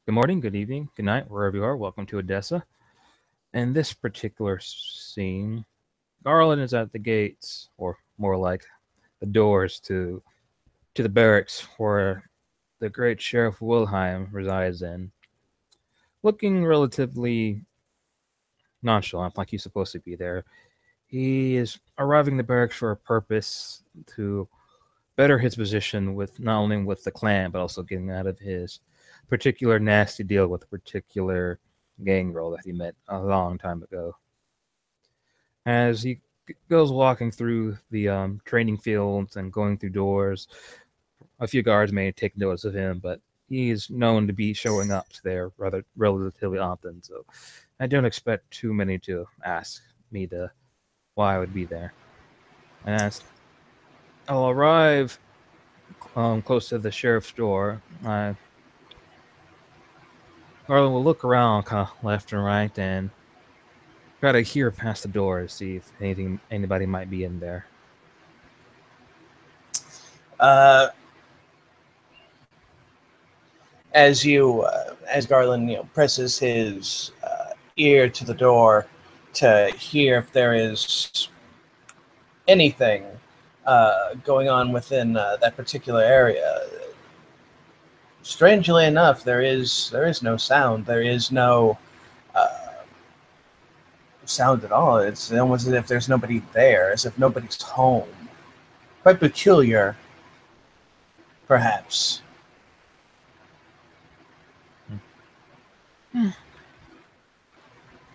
Good morning, good evening, good night, wherever you are. Welcome to Edessa. In this particular scene, Garland is at the gates, or more like the doors to the barracks where the great Sheriff Wilhelm resides in, looking relatively nonchalant, like he's supposed to be there. He is arriving in the barracks for a purpose to better his position with not only with the clan, but also getting out of his particular nasty deal with a particular gang role that he met a long time ago. As he goes walking through the training fields and going through doors, a few guards may take notice of him, but he is known to be showing up there rather relatively often. So I don't expect too many to ask me to why I would be there. And as I'll arrive close to the sheriff's door, Garland will look around kind of left and right and try to hear past the door to see if anybody might be in there. Uh, as Garland, presses his ear to the door to hear if there is anything going on within that particular area. Strangely enough, there is no sound. There is no sound at all. It's almost as if there's nobody there, as if nobody's home. Quite peculiar, perhaps.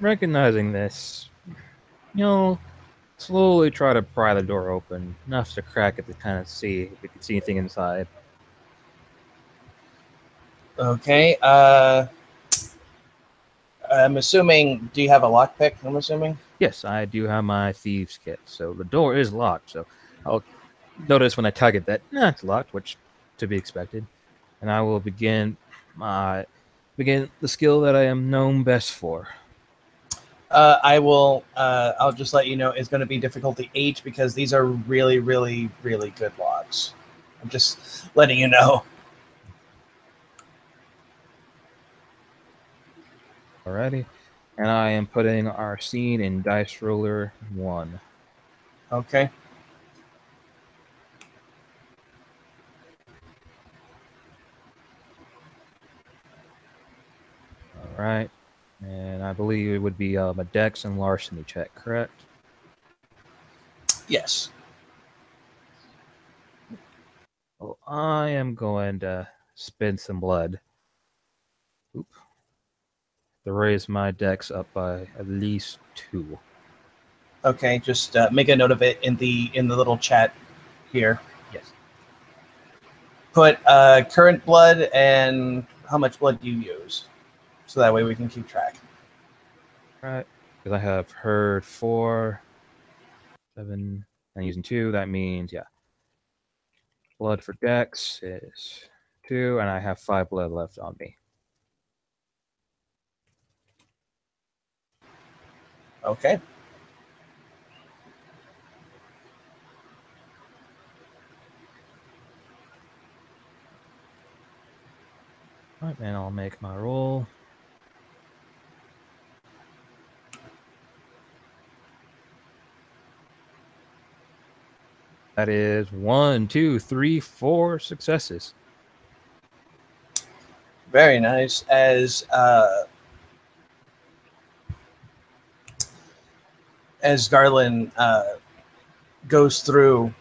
Recognizing this, you'll slowly try to pry the door open, enough to crack it to kind of see if you can see anything inside. Okay. I'm assuming. Do you have a lockpick? I'm assuming. Yes, I do have my thieves kit, so the door is locked. So I'll notice when I tug it that it's locked, which to be expected, and I will begin the skill that I am known best for. I will. I'll just let you know it's going to be difficulty 8 because these are really, really, really good locks. I'm just letting you know. Alrighty, and I am putting our scene in dice roller 1. Okay. All right, and I believe it would be a dex and larceny check, correct? Yes. Well, I am going to spend some blood. Oop. To raise my dex up by at least 2. Okay. Just make a note of it in the little chat here. Yes. Put current blood and how much blood you use, so that way we can keep track. Right. Because I have heard 4, 7, and using 2. That means, yeah. Blood for dex is 2, and I have 5 blood left on me. Okay. All right, and I'll make my roll. That is 1, 2, 3, 4 successes. Very nice. As Garland goes through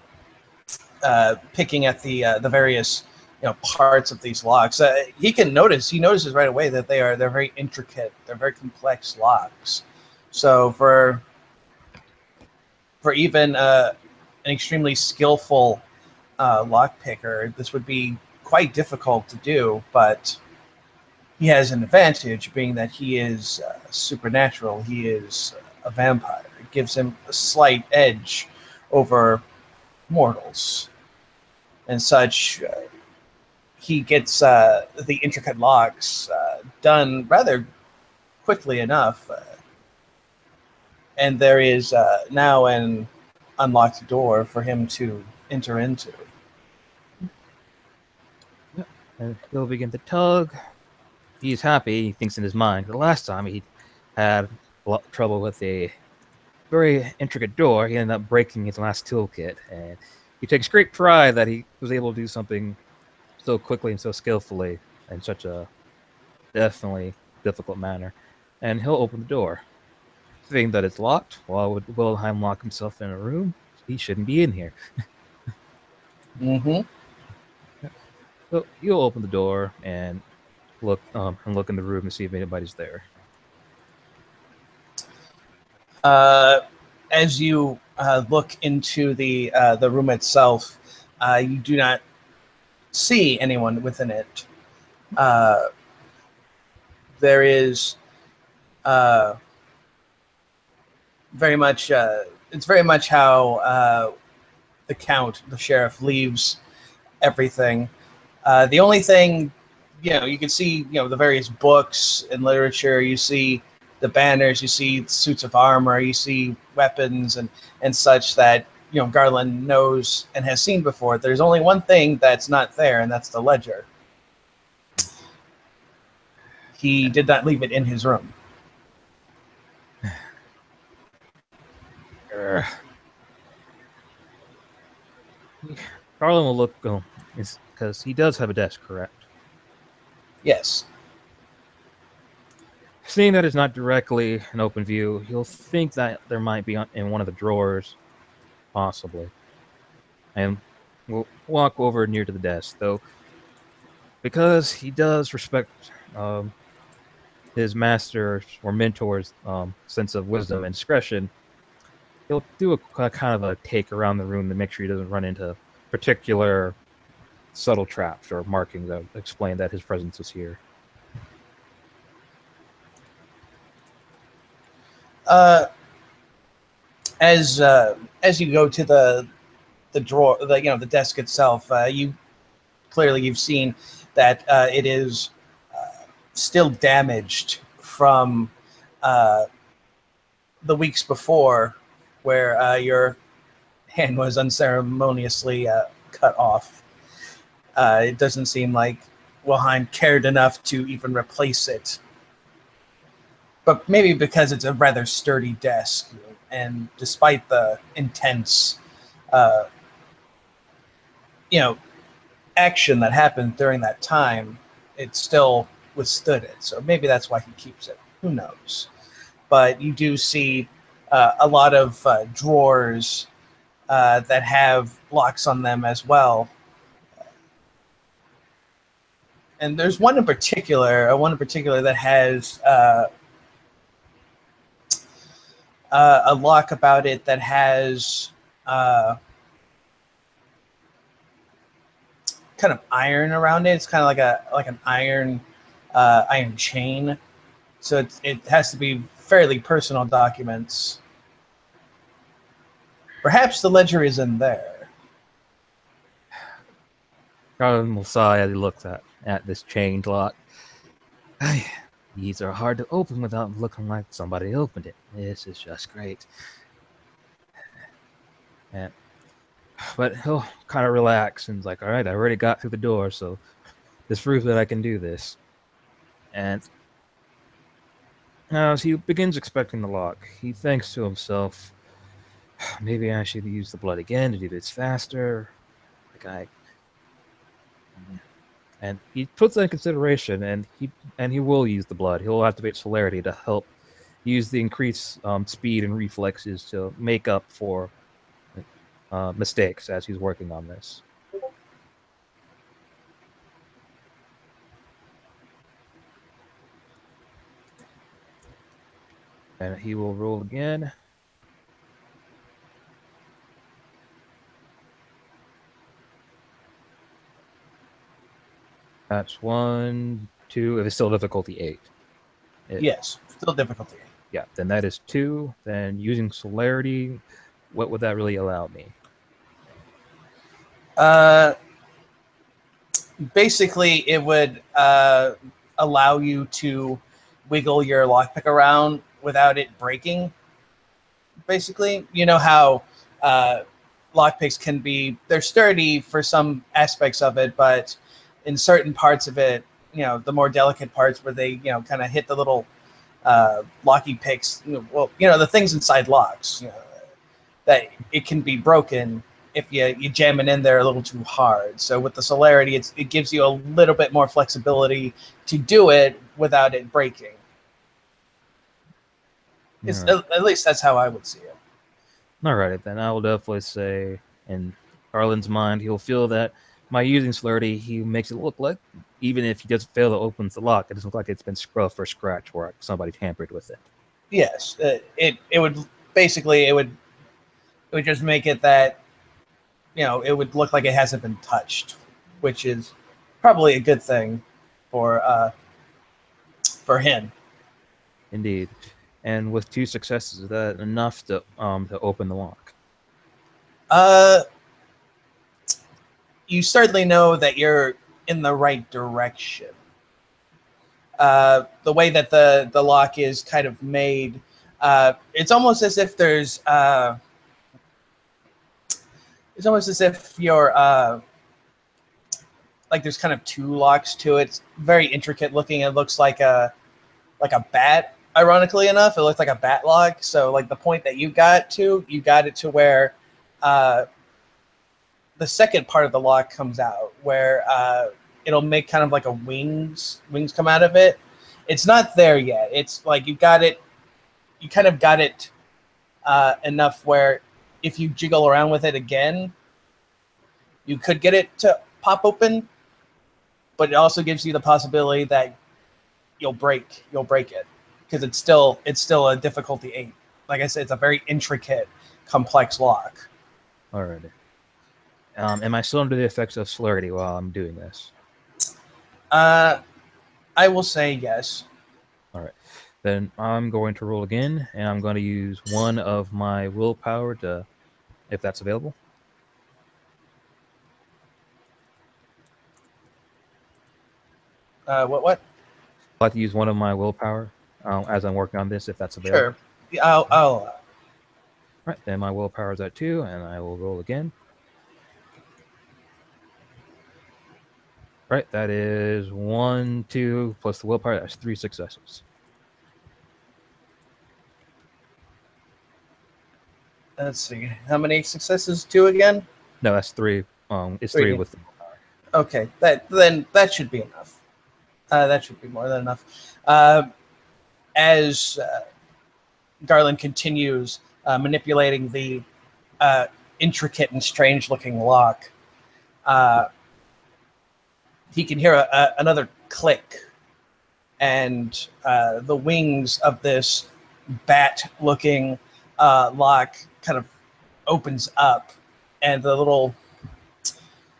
picking at the various parts of these locks, he notices right away that they're very intricate, they're very complex locks. So for even an extremely skillful lock picker, this would be quite difficult to do, but he has an advantage, being that he is supernatural. He is a vampire. It gives him a slight edge over mortals and such. He gets the intricate locks done rather quickly enough, and there is now an unlocked door for him to enter into. And he'll begin to tug. he's happy. He thinks in his mind. The last time he had a lot of trouble with a very intricate door, he ended up breaking his last toolkit, and he takes great pride that he was able to do something so quickly and so skillfully in such a definitely difficult manner. And he'll open the door, seeing that it's locked. Why would Wilhelm lock himself in a room? He shouldn't be in here. Mm-hmm. So he'll open the door and look in the room to see if anybody's there. As you look into the room itself, you do not see anyone within it. There is very much. It's very much how the sheriff, leaves everything. The only thing, you can see, the various books and literature. You see the banners, you see suits of armor, you see weapons and such that Garland knows and has seen before. There's only one thing that's not there, and that's the ledger. He did not leave it in his room. Garland will look, because he does have a desk, correct? Yes. Seeing that it's not directly an open view, he'll think that there might be in one of the drawers, possibly. And we'll walk over near to the desk, though, because he does respect his master's or mentor's sense of wisdom and discretion. He'll do a kind of a take around the room to make sure he doesn't run into particular subtle traps or markings that explain that his presence is here. As you go to the drawer, the desk itself, you've seen that it is still damaged from the weeks before, where your hand was unceremoniously cut off. It doesn't seem like Wilhelm cared enough to even replace it. But maybe because it's a rather sturdy desk, and despite the intense, action that happened during that time, it still withstood it. So maybe that's why he keeps it. Who knows? But you do see a lot of drawers that have locks on them as well. And there's one in particular that has a lock about it that has kind of iron around it. It's kind of like an iron chain. So it has to be fairly personal documents. Perhaps the ledger is in there. Garland will sigh as he looks at this chained lock. These are hard to open without looking like somebody opened it. This is just great. But he'll kind of relax and is like, all right, I already got through the door, so this proves that I can do this. And now as he begins expecting the lock, he thinks to himself, maybe I should use the blood again to do this faster. And he puts that in consideration, and he will use the blood. He'll activate celerity to help use the increased speed and reflexes to make up for mistakes as he's working on this. And he will roll again. That's 1, 2. If it's still difficulty 8. Yes, still difficulty 8. Yeah, then that is 2. Then using celerity, what would that really allow me? Basically, it would allow you to wiggle your lockpick around without it breaking. Basically, you know how lockpicks can be, they're sturdy for some aspects of it, but in certain parts of it, the more delicate parts where they kind of hit the little locky picks. The things inside locks. That it can be broken if you jam it in there a little too hard. So with the celerity, it gives you a little bit more flexibility to do it without it breaking. Right. At least that's how I would see it. All right, then I will definitely say, in Arlen's mind, he'll feel that by using celerity, he makes it look like, even if he does fail to open the lock, it doesn't look like it's been scruffed or scratched or somebody tampered with it. Yes, it would basically it would just make it that it would look like it hasn't been touched, which is probably a good thing for him. Indeed. And with 2 successes, is that enough to open the lock? Uh, you certainly know that you're in the right direction. The way that the lock is kind of made, it's almost as if it's almost as if you're like there's kind of 2 locks to it. It's very intricate looking. It looks like a bat. Ironically enough, it looks like a bat lock. So like the point that you got it to where the second part of the lock comes out, where it'll make kind of like a wings come out of it. It's not there yet. It's like you kind of got it enough where if you jiggle around with it again, you could get it to pop open, but it also gives you the possibility that you'll break it because it's still a difficulty 8. Like I said, it's a very intricate, complex lock. Alrighty. Am I still under the effects of celerity while I'm doing this? I will say yes. All right. Then I'm going to roll again, and I'm going to use 1 of my willpower to, if that's available. What? I'd like to use 1 of my willpower as I'm working on this, if that's available. Sure. I'll All right. Then my willpower is at 2, and I will roll again. Right, that is 1, 2 plus the willpower. That's 3 successes. Let's see. How many successes? 2 again? No, that's 3. It's 3 with the willpower. Okay, that should be enough. That should be more than enough. As Garland continues manipulating the intricate and strange-looking lock, he can hear another click, and the wings of this bat-looking lock kind of opens up, and the little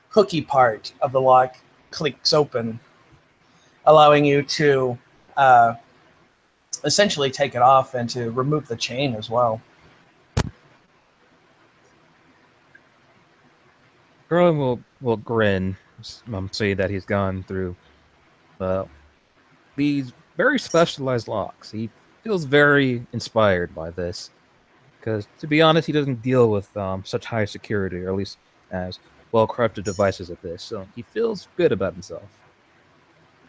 hooky part of the lock clicks open, allowing you to essentially take it off and to remove the chain as well. Garland will grin, say that he's gone through these very specialized locks. He feels very inspired by this, because to be honest, he doesn't deal with such high security, or at least as well-crafted devices as this. So he feels good about himself,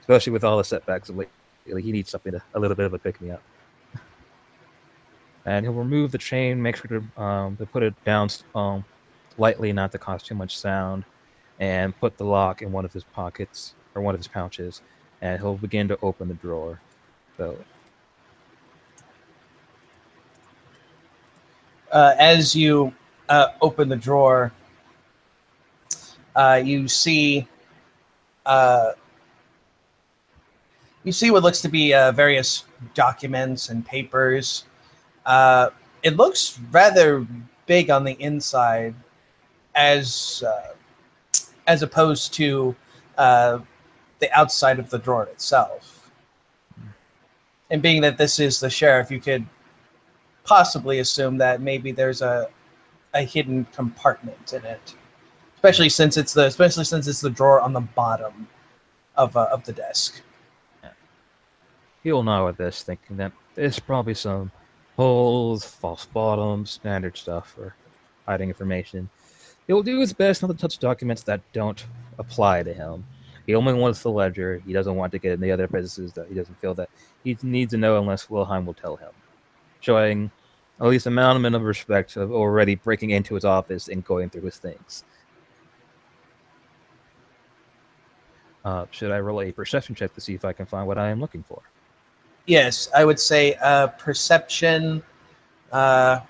especially with all the setbacks of lately. He needs something a little bit of a pick-me-up. And he'll remove the chain, make sure to put it down lightly, not to cause too much sound, and put the lock in one of his pockets or one of his pouches, and he'll begin to open the drawer. So as you open the drawer, you see what looks to be various documents and papers. It looks rather big on the inside, as opposed to the outside of the drawer itself. And being that this is the sheriff, you could possibly assume that maybe there's a hidden compartment in it, especially since it's the drawer on the bottom of the desk. he'll know at this, thinking that there's probably some holes, false bottoms, standard stuff for hiding information. He'll do his best not to touch documents that don't apply to him. He only wants the ledger. He doesn't want to get in the other businesses that he doesn't feel that he needs to know unless Wilhelm will tell him. Showing at least a amount of respect of already breaking into his office and going through his things. Should I roll a perception check to see if I can find what I am looking for? Yes, I would say perception. Uh,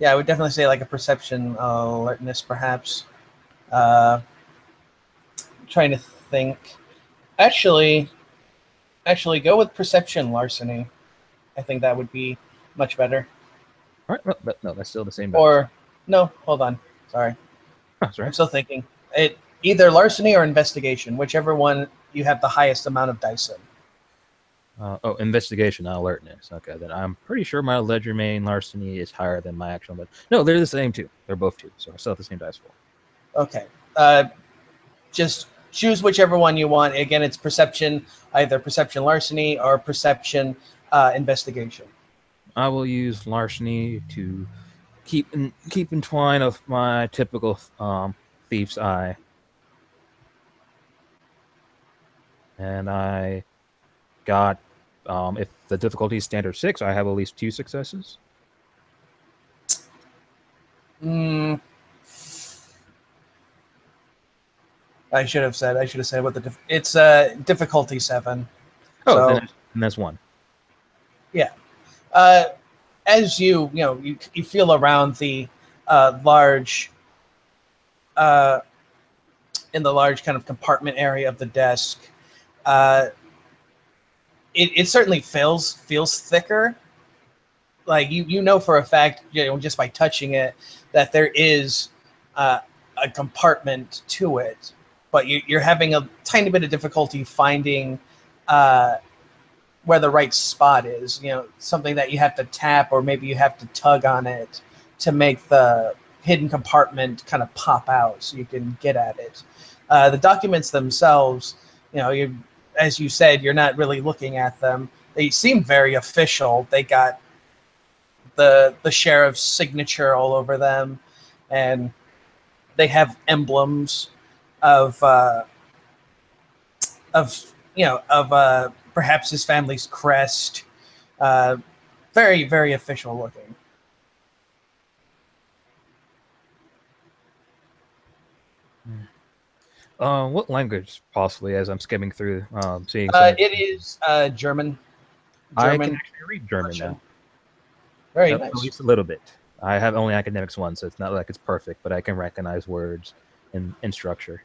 yeah, I would definitely say like a perception alertness, perhaps. Uh, trying to think. Actually, go with perception larceny. I think that would be much better. All right, no, that's still the same dice. Or no, hold on. Sorry, That's right. I'm still thinking. It either larceny or investigation, whichever one you have the highest amount of dice in. Investigation, not alertness. Okay, then I'm pretty sure my ledger main larceny is higher than my actual. But no, they're the same too. They're both 2, so I still have the same dice roll. Okay. Just choose whichever one you want. Again, it's perception, either perception larceny or perception investigation. I will use larceny to keep entwined of my typical thief's eye, and I got if the difficulty is standard 6, I have at least 2 successes. I should have said what the it's difficulty 7. Oh, so, then that's 1. Yeah. As you feel around the large in the large kind of compartment area of the desk, it certainly feels thicker. Like you know for a fact, just by touching it, that there is a compartment to it, but you're having a tiny bit of difficulty finding where the right spot is. Something that you have to tap, or maybe you have to tug on it to make the hidden compartment kind of pop out so you can get at it. The documents themselves, as you said, you're not really looking at them. They seem very official. They got the sheriff's signature all over them, and they have emblems of perhaps his family's crest. Very, very official looking. What language, possibly, as I'm skimming through, seeing it is German. I can actually read German Russian. now. Very At nice. least a little bit. I have only academics 1, so it's not like it's perfect, but I can recognize words in structure.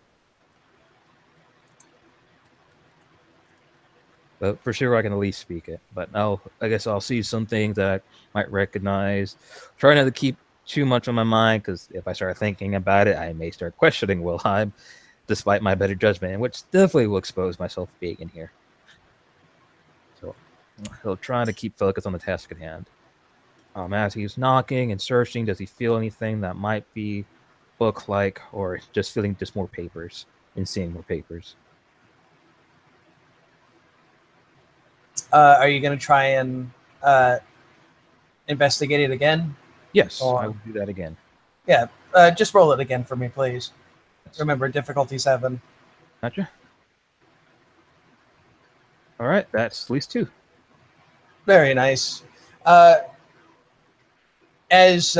But for sure, I can at least speak it. But I guess I'll see some things that I might recognize. Try not to keep too much on my mind, because if I start thinking about it, I may start questioning Wilhelm, despite my better judgment, which definitely will expose myself being in here. So he'll try to keep focus on the task at hand. As he's knocking and searching, does he feel anything that might be book-like, or just feeling just more papers and seeing more papers? Are you going to try and investigate it again? Yes, I will do that again. Yeah, just roll it again for me, please. Yes. Remember, difficulty 7. Gotcha. All right, that's at least 2. Very nice. As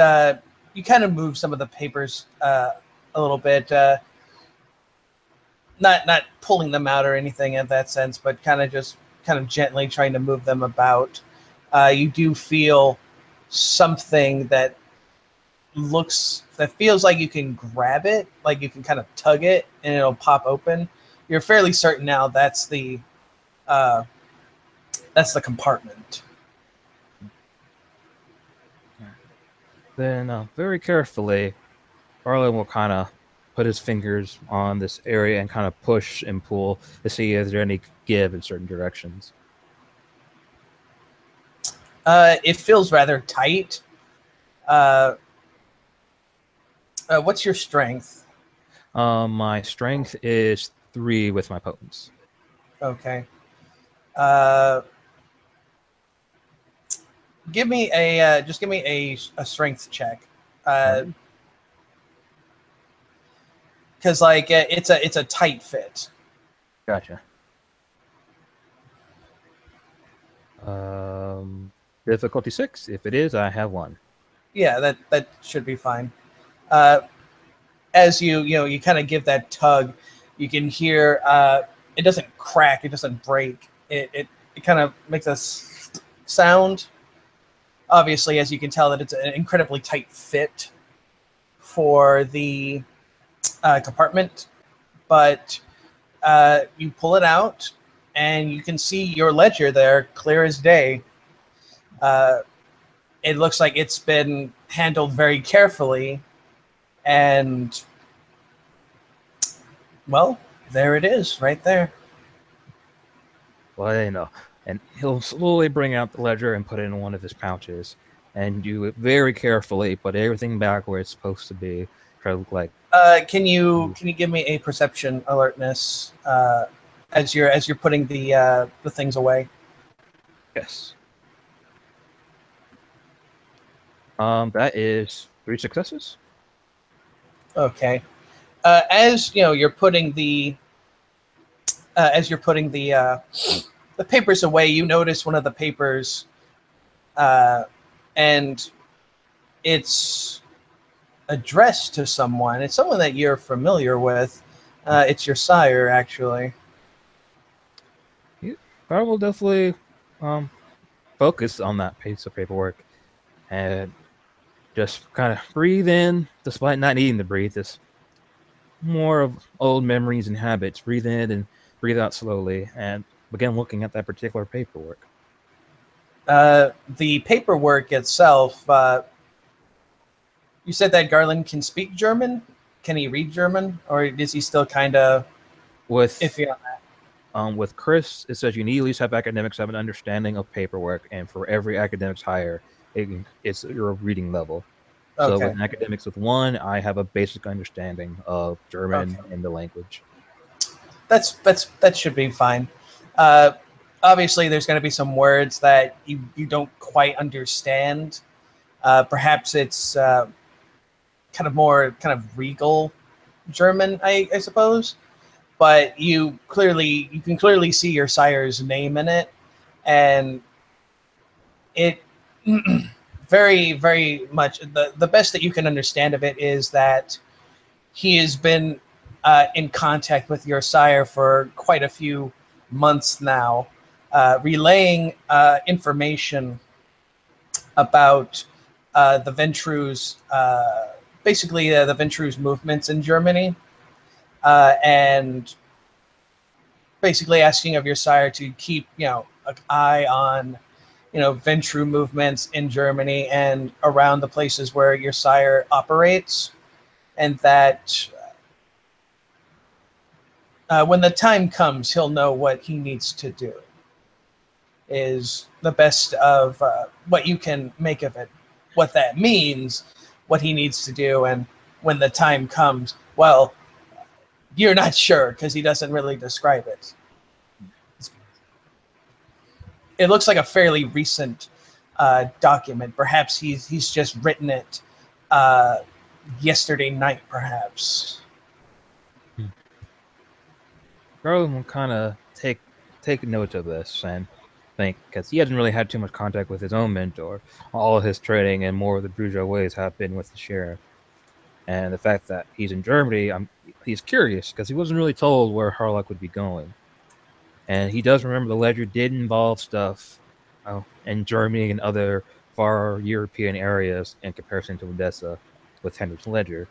you kind of move some of the papers a little bit, not pulling them out or anything in that sense, but kind of gently trying to move them about, you do feel something that feels like you can grab it, like you can kind of tug it and it'll pop open. You're fairly certain now that's the compartment. Then very carefully, Arlen will kind of put his fingers on this area and kind of push and pull to see if there's any give in certain directions. It feels rather tight. What's your strength? My strength is 3 with my potence. Okay. Give me a strength check. because like it's a tight fit. Gotcha. Difficulty 6. If it is, I have 1. Yeah, that should be fine. Uh, as you kind of give that tug, you can hear it doesn't crack, it doesn't break. It kind of makes a sound. Obviously, as you can tell, that it's an incredibly tight fit for the compartment, but you pull it out, and you can see your ledger there, clear as day. Uh, it looks like it's been handled very carefully, and well, there it is, right there. Well, you know, and he'll slowly bring out the ledger and put it in one of his pouches, and do it very carefully. Put everything back where it's supposed to be. Try to look like. Can you give me a perception alertness as you're putting the things away? Yes. That is 3 successes. Okay. As you know, you're putting the papers away. You notice one of the papers, and it's addressed to someone. It's someone that you're familiar with. It's your sire, actually. I will definitely focus on that piece of paperwork and just kind of breathe in, despite not needing to breathe. This more of old memories and habits. Breathe in and breathe out slowly, and begin looking at that particular paperwork. The paperwork itself. You said that Garland can speak German. Can he read German, or is he still kind of With iffy on that? with Chris, it says you need at least have academics have an understanding of paperwork, and for every academics higher, it's your reading level. So Okay. with academics with 1, I have a basic understanding of German Okay. and the language. That should be fine. Uh, Obviously, there's going to be some words that you don't quite understand. Perhaps it's kind of more kind of regal German, I suppose. But you can clearly see your sire's name in it, and it very much the best that you can understand of it is that he has been in contact with your sire for quite a few months now, relaying information about the Ventrus, basically the Ventrus movements in Germany, and basically asking of your sire to keep an eye on Ventru movements in Germany and around the places where your sire operates, and that when the time comes, he'll know what he needs to do. Is the best of what you can make of it. What that means, what he needs to do, and when the time comes, well, you're not sure because he doesn't really describe it. It looks like a fairly recent document. Perhaps he's just written it yesterday night, perhaps. Garland will kind of take note of this and think, because he hasn't really had too much contact with his own mentor. All of his training and more of the bourgeois ways have been with the sheriff. And the fact that he's in Germany, he's curious because he wasn't really told where Harlock would be going. And he does remember the ledger did involve stuff in Germany and other far European areas in comparison to Edessa with Henry's ledger.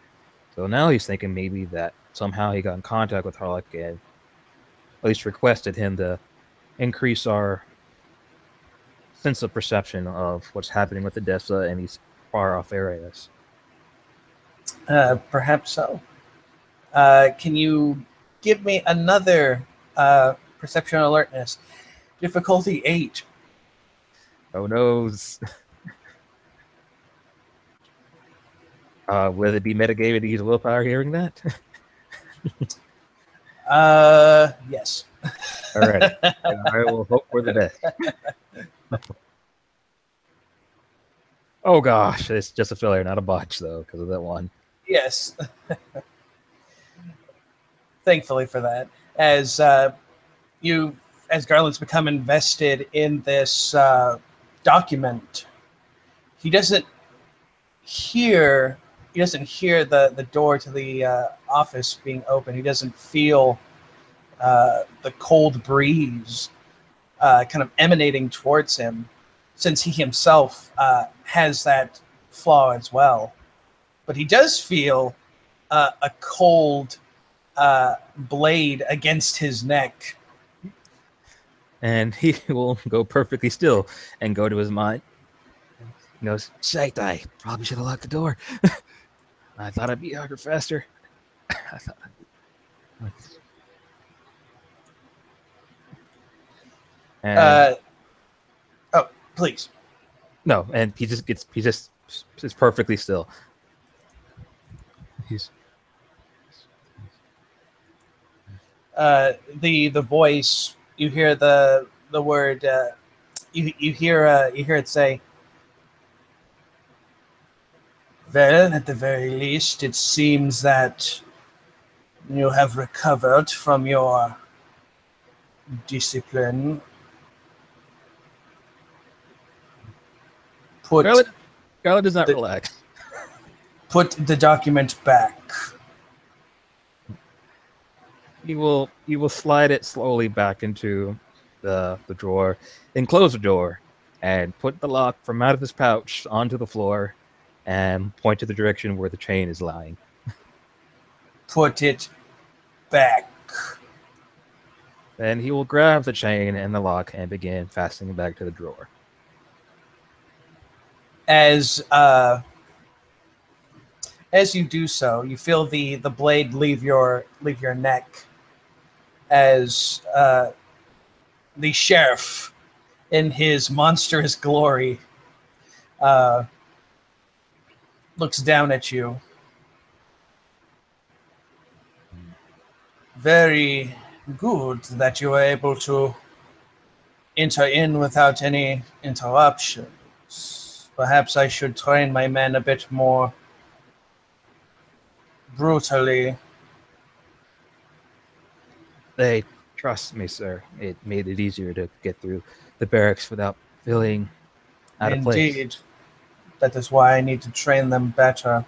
So now he's thinking maybe that somehow he got in contact with Harlock and at least requested him to increase our sense of perception of what's happening with Edessa and these far off areas. Perhaps so. Can you give me another perception alertness? Difficulty 8. Oh no. Will it be mitigated to use willpower hearing that? Yes. All right. I will hope for the best. Oh gosh, it's just a failure, not a botch though, because of that one. Yes. thankfully for that, as as Garland's become invested in this document, he doesn't hear the door to the office being open. He doesn't feel the cold breeze kind of emanating towards him, since he himself has that flaw as well. But he does feel a cold blade against his neck. And he will go perfectly still and go to his mind. He goes, "Shite, I probably should have locked the door. I thought I'd be here faster. I thought." And Oh, please. no, and he just is perfectly still. He's The voice, you hear the word, you hear it say, "Well, at the very least, it seems that you have recovered from your discipline. Put Scarlet does not relax. Put the document back." You will slide it slowly back into the drawer, then close the door, and put the lock from out of his pouch onto the floor, and point to the direction where the chain is lying. Put it back. Then he will grab the chain and the lock and begin fastening it back to the drawer. As you do so, you feel the blade leave your neck, as the sheriff, in his monstrous glory, looks down at you. "Very good that you were able to enter in without any interruptions. Perhaps I should train my men a bit more brutally." They trust me, sir. It made it easier to get through the barracks without feeling out of place. Indeed. That is why I need to train them better.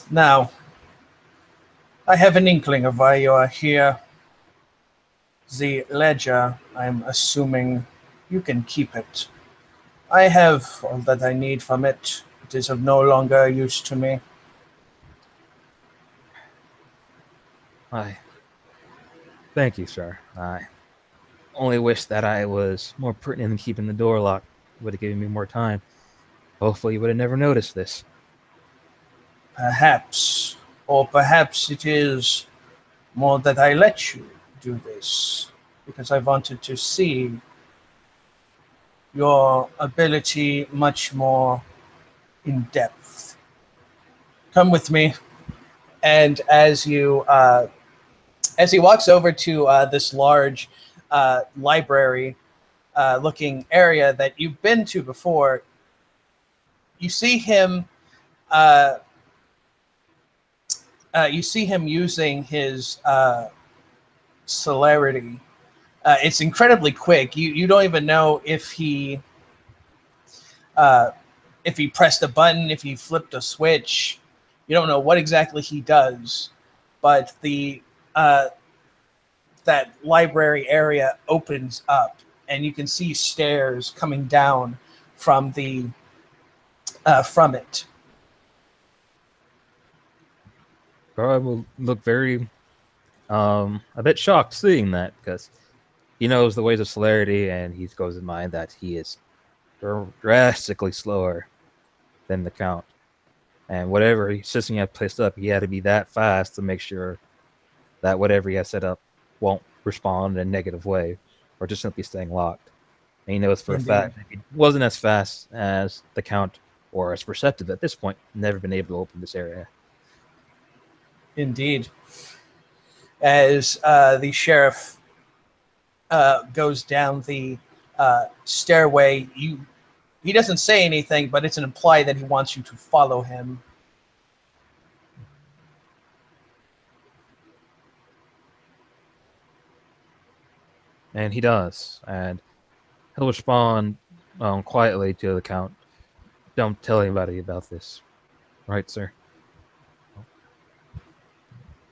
Now, I have an inkling of why you are here. The ledger, I'm assuming you can keep it. I have all that I need from it. It is of no longer use to me. I thank you, sir. I only wish that I was more prudent in keeping the door locked. It would have given me more time. Hopefully, you would have never noticed this. Perhaps, or perhaps it is more that I let you do this, because I wanted to see your ability much more in depth. Come with me. And as he walks over to this large library looking area that you've been to before, you see him using his celerity. It's incredibly quick. You don't even know if he pressed a button, if he flipped a switch. You don't know what exactly he does, but that library area opens up, and you can see stairs coming down from it. Garland will look very a bit shocked seeing that, because he knows the ways of celerity, and he goes in mind that he is drastically slower than the Count. And whatever system he had placed up, he had to be that fast to make sure that whatever he has set up won't respond in a negative way, or just simply staying locked. And he knows for Indeed. a fact that he wasn't as fast as the Count, or as perceptive at this point, never been able to open this area. Indeed. As the sheriff goes down the stairway, he doesn't say anything, but it's implied that he wants you to follow him. And he does, and he'll respond quietly to the Count. Don't tell anybody about this, right, sir?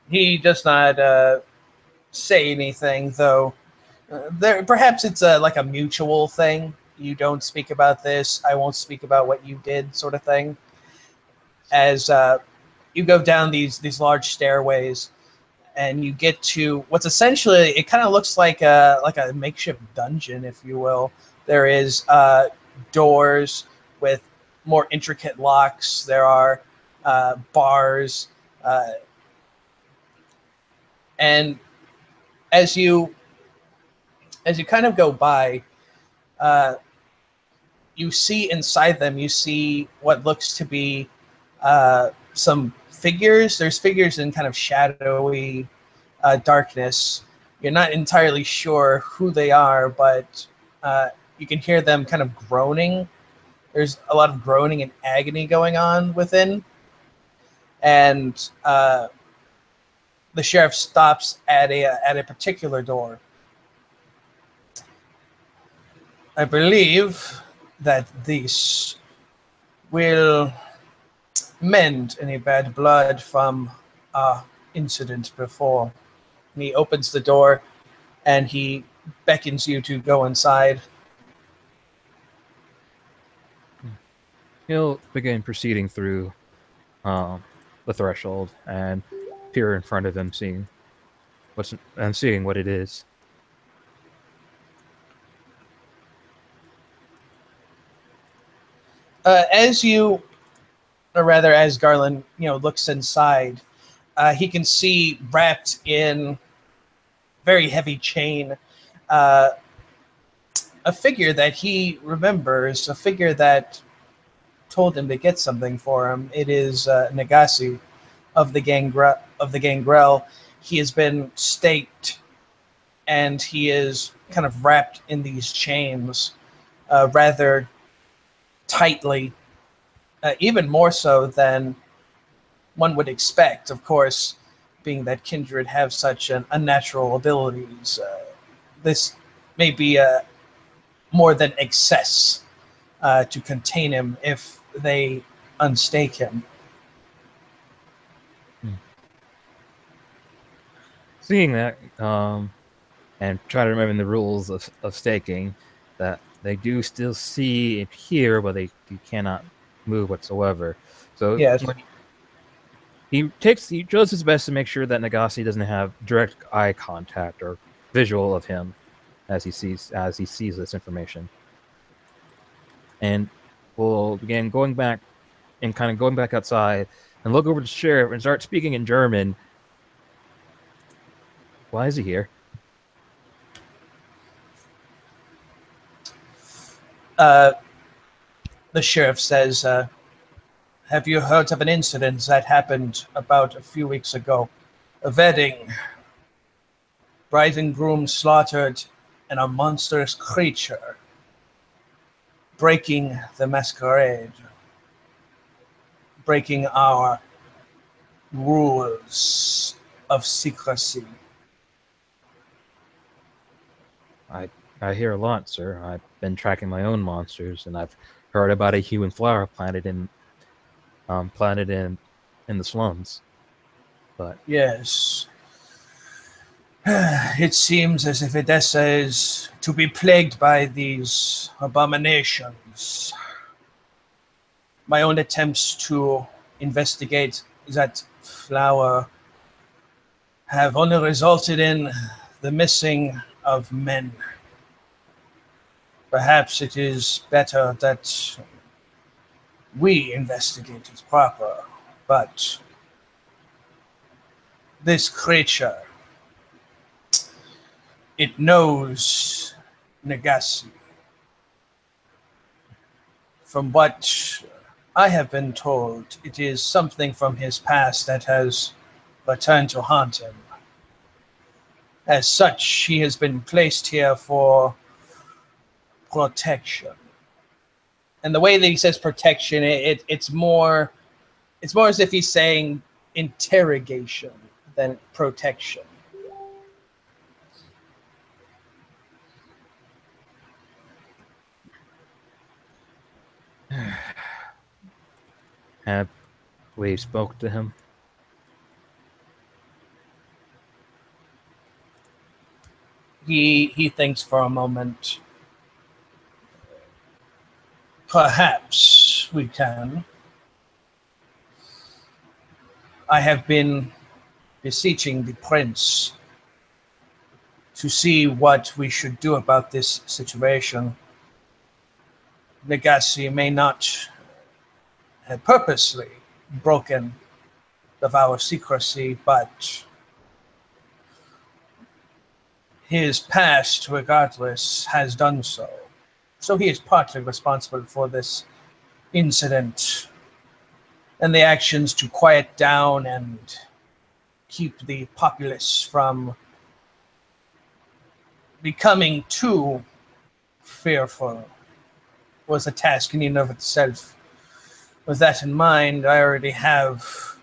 He does not say anything, though. There, perhaps it's like a mutual thing. You don't speak about this, I won't speak about what you did, sort of thing. As you go down these large stairways, and you get to what's essentially, it kind of looks like a makeshift dungeon, if you will. There is doors with more intricate locks. There are bars, and as you kind of go by, uh, you see inside them. You see what looks to be some figures. There's figures in kind of shadowy darkness. You're not entirely sure who they are, but you can hear them kind of groaning. There's a lot of groaning and agony going on within. And the sheriff stops at a particular door. I believe that this will mend any bad blood from our incident before. And he opens the door and he beckons you to go inside. He'll begin proceeding through the threshold and peer in front of him, seeing what it is. As you, or rather, as Garland, looks inside, he can see wrapped in very heavy chain a figure that he remembers, a figure that told him to get something for him. It is Nagasi of the Gangrel. He has been staked, and he is kind of wrapped in these chains rather tightly, even more so than one would expect, of course, being that Kindred have such unnatural abilities. This may be more than excess to contain him if they unstake him. Seeing that, and try to remember the rules of staking, that they do still see and hear, but you cannot move whatsoever. So Yes. he does his best to make sure that Nagasi doesn't have direct eye contact or visual of him as he sees this information. And we'll begin going back outside and look over to the sheriff and start speaking in German. Why is he here? The sheriff says, have you heard of an incident that happened about a few weeks ago? A wedding. Bride and groom slaughtered, and a monstrous creature breaking the masquerade, breaking our rules of secrecy. I hear a lot, sir. I've been tracking my own monsters, and I've heard about a human flower planted in the slums. But yes, it seems as if Edessa is to be plagued by these abominations. My own attempts to investigate that flower have only resulted in the missing of men. Perhaps it is better that we investigate it proper, but this creature, it knows Nagasi. From what I have been told, it is something from his past that has returned to haunt him. As such, he has been placed here for protection. And the way that he says protection, it's more as if he's saying interrogation than protection. Have we spoke to him? He thinks for a moment. Perhaps we can. I have been beseeching the prince to see what we should do about this situation. Legacy may not have purposely broken the vow of secrecy, but his past, regardless, has done so. So he is partly responsible for this incident and the actions to quiet down and keep the populace from becoming too fearful was a task in and of itself. With that in mind, I already have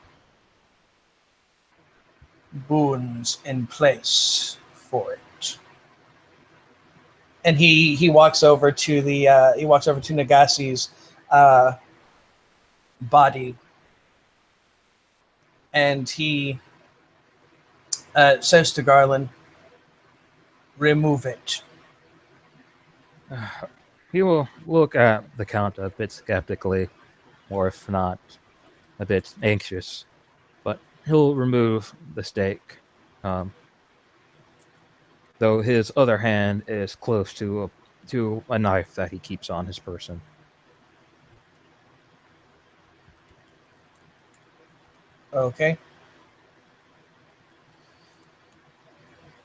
boons in place for it. And he walks over to Nagasi's uh, body, and he says to Garland, "Remove it." He will look at the count a bit skeptically, or if not, a bit anxious. But he'll remove the stake, um, though his other hand is close to a knife that he keeps on his person. Okay.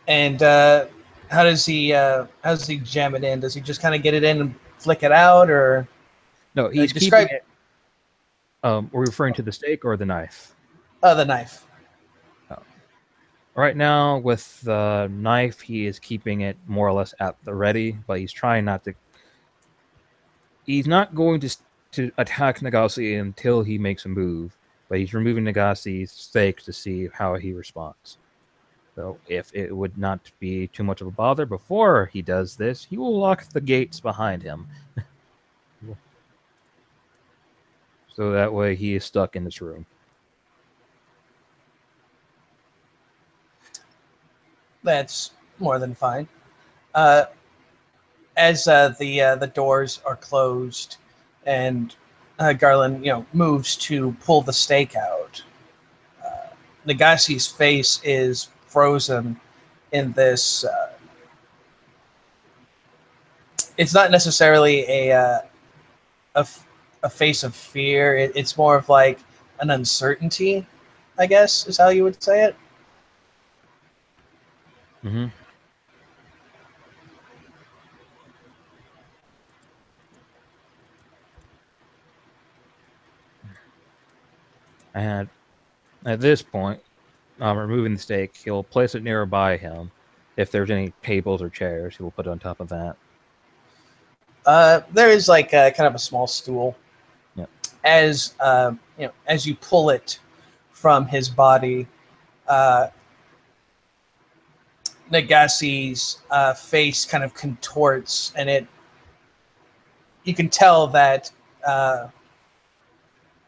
And how does he jam it in? Does he just kind of get it in and flick it out, or No, he's keeping describe it. We're referring to the stake or the knife. the knife? Uh, right now, with the knife, he is keeping it more or less at the ready, but he's trying not to. He's not going to attack Nagasi until he makes a move, but he's removing Nagasi's stake to see how he responds. So if it would not be too much of a bother before he does this, he will lock the gates behind him. So that way he is stuck in this room. That's more than fine. Uh, as the doors are closed, and Garland, moves to pull the stake out. Nagasi's face is frozen in this. It's not necessarily a, a face of fear. It's more of like an uncertainty, I guess, is how you would say it. Mm-hmm. And at this point, removing the stake, he'll place it nearby him. If there's any tables or chairs, he will put it on top of that. There is like kind of a small stool. Yep. As you pull it from his body, uh, Nagasi's face kind of contorts, and you can tell that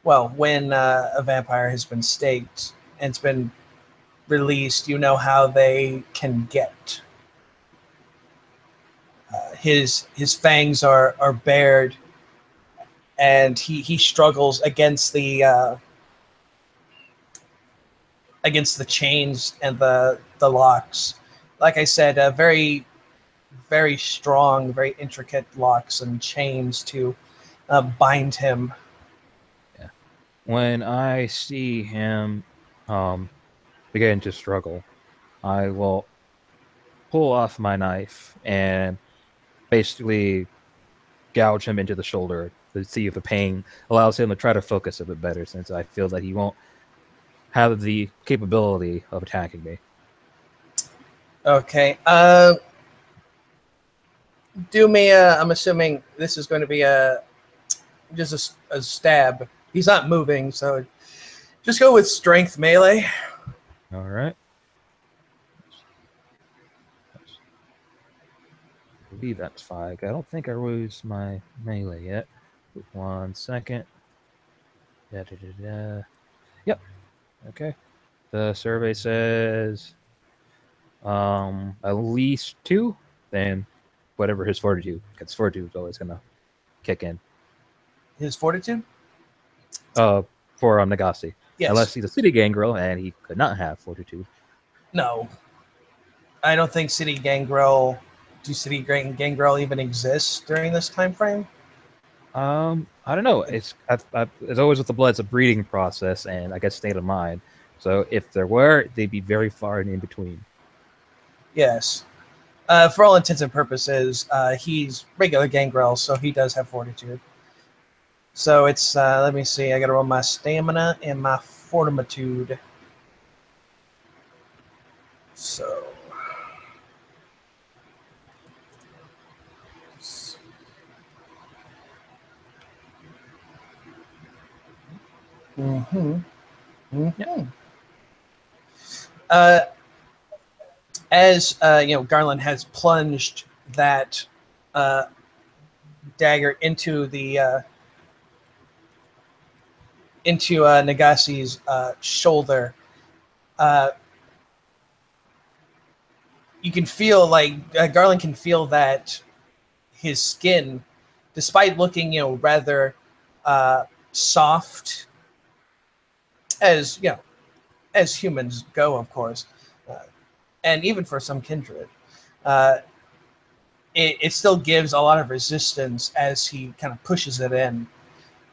when a vampire has been staked and it's been released, you know how they can get. His fangs are bared, and he struggles against the chains and the locks. Like I said, very very strong, very intricate locks and chains to bind him. Yeah. When I see him um, begin to struggle, I will pull off my knife and basically gouge him into the shoulder to see if the pain allows him to try to focus a bit better, since I feel that he won't have the capability of attacking me. Okay. Do me. I'm assuming this is going to be just a stab. He's not moving, so just go with strength melee. All right. I believe that's 5. I don't think I used my melee yet. 1 second. Da, da, da, da. Yep. Okay. The survey says at least 2. Then whatever his fortitude, because fortitude is always gonna kick in. His fortitude? For Nagase, Yes. unless he's a city gangrel and he could not have fortitude. No. I don't think City Gangrel. Do City Gangrel even exist during this time frame? I don't know. It's always with the blood. It's a breeding process, and I guess state of mind. So if there were, they'd be very far and in between. Yes. For all intents and purposes, he's regular Gangrel, so he does have fortitude. So it's, let me see, I gotta roll my stamina and my fortitude. So. Mm-hmm. Mm-hmm. Yeah. As Garland has plunged that dagger into the into Nagase's shoulder. You can feel like Garland can feel that his skin, despite looking rather soft, as as humans go, of course, and even for some kindred. Uh, it still gives a lot of resistance as he kind of pushes it in.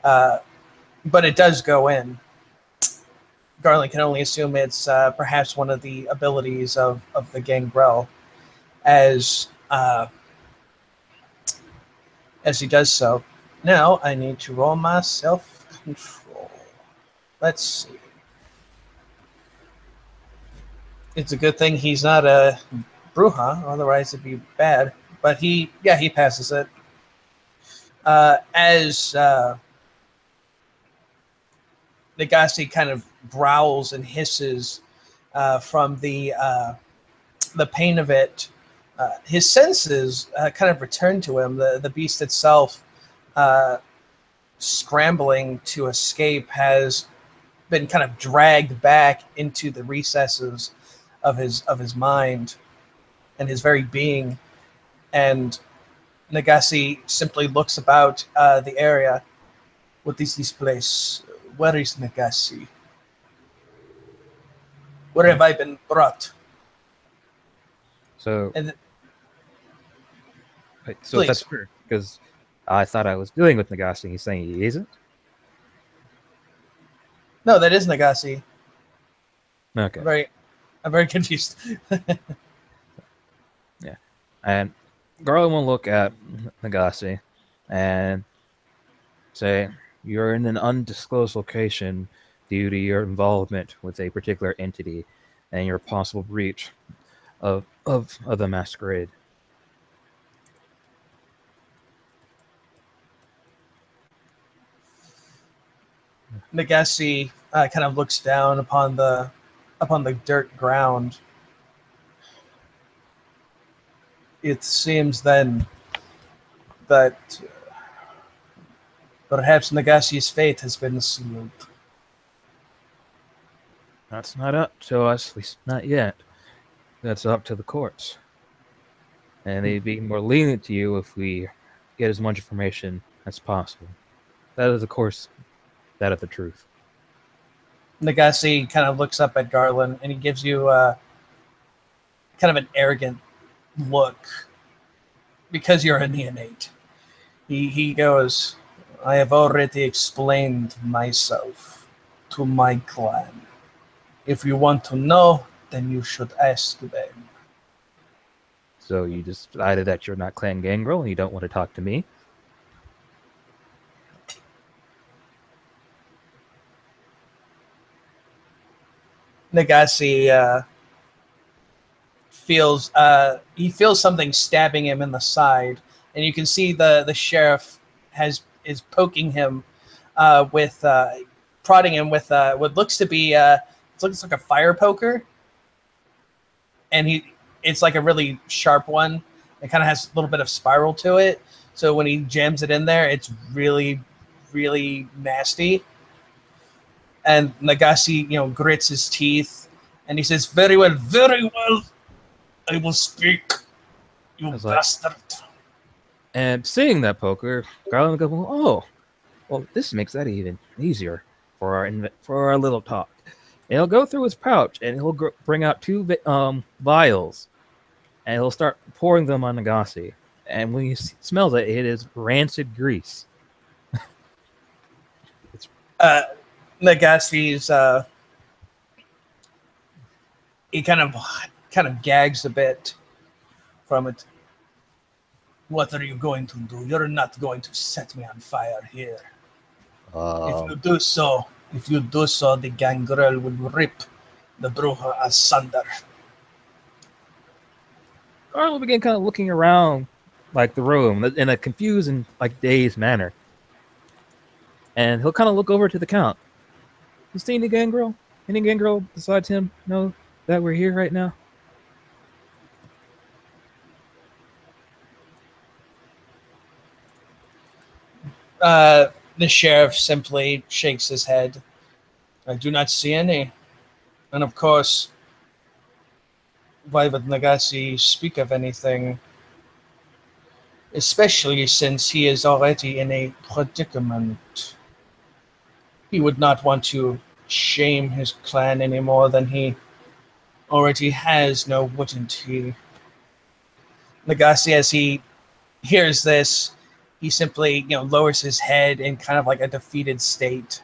But it does go in. Garland can only assume it's perhaps one of the abilities of the Gangrel as he does so. Now I need to roll my self-control. Let's see. It's a good thing he's not a Bruja, otherwise it'd be bad. But he passes it. As Nagase kind of growls and hisses from the pain of it, his senses kind of return to him. The beast itself, scrambling to escape, has been kind of dragged back into the recesses of his mind and his very being. And Nagase simply looks about the area. What is this place? Where is Nagase? Where have I been brought? So, And so if that's true, because I thought I was dealing with Nagase, he's saying he isn't. No, that is Nagase. Okay. I'm very confused. Yeah, and Garland will look at Nagase and say, "You're in an undisclosed location due to your involvement with a particular entity and your possible breach of the masquerade." Nagase kind of looks down upon the dirt ground. It seems then that perhaps Nagase's fate has been sealed. That's not up to us, at least not yet. That's up to the courts. And they'd be more lenient to you if we get as much information as possible. That is, of course, that of the truth. Nagase kind of looks up at Garland and he gives you kind of an arrogant look because you're a neonate. He goes, I have already explained myself to my clan. If you want to know, then you should ask them. So you just decided that you're not Clan Gangrel and you don't want to talk to me? Nagase feels something stabbing him in the side, and you can see the sheriff is poking him with prodding him with what looks to be it looks like a fire poker, and it's like a really sharp one. It kind of has a little bit of spiral to it, so when he jams it in there, it's really, really nasty. And Nagasi, grits his teeth, and he says, very well, I will speak, you bastard. And seeing that poker, Garland will go, oh, well, this makes that even easier for our little talk. And he'll go through his pouch, and he'll bring out two vials, and he'll start pouring them on Nagasi. And when he smells it, it is rancid grease. Nagasi's he kind of gags a bit from it. What are you going to do? You're not going to set me on fire here. If you do so, the gangrel will rip the bruja asunder. Carl will begin kind of looking around like the room in a confused and like dazed manner. And he'll kind of look over to the Count. You see any gangrel? Any gangrel besides him know that we're here right now? The sheriff simply shakes his head. I do not see any. And of course, why would Nagasi speak of anything? Especially since he is already in a predicament. He would not want to shame his clan any more than he already has, no, wouldn't he? Nagasi, as he hears this, he simply, lowers his head in kind of like a defeated state.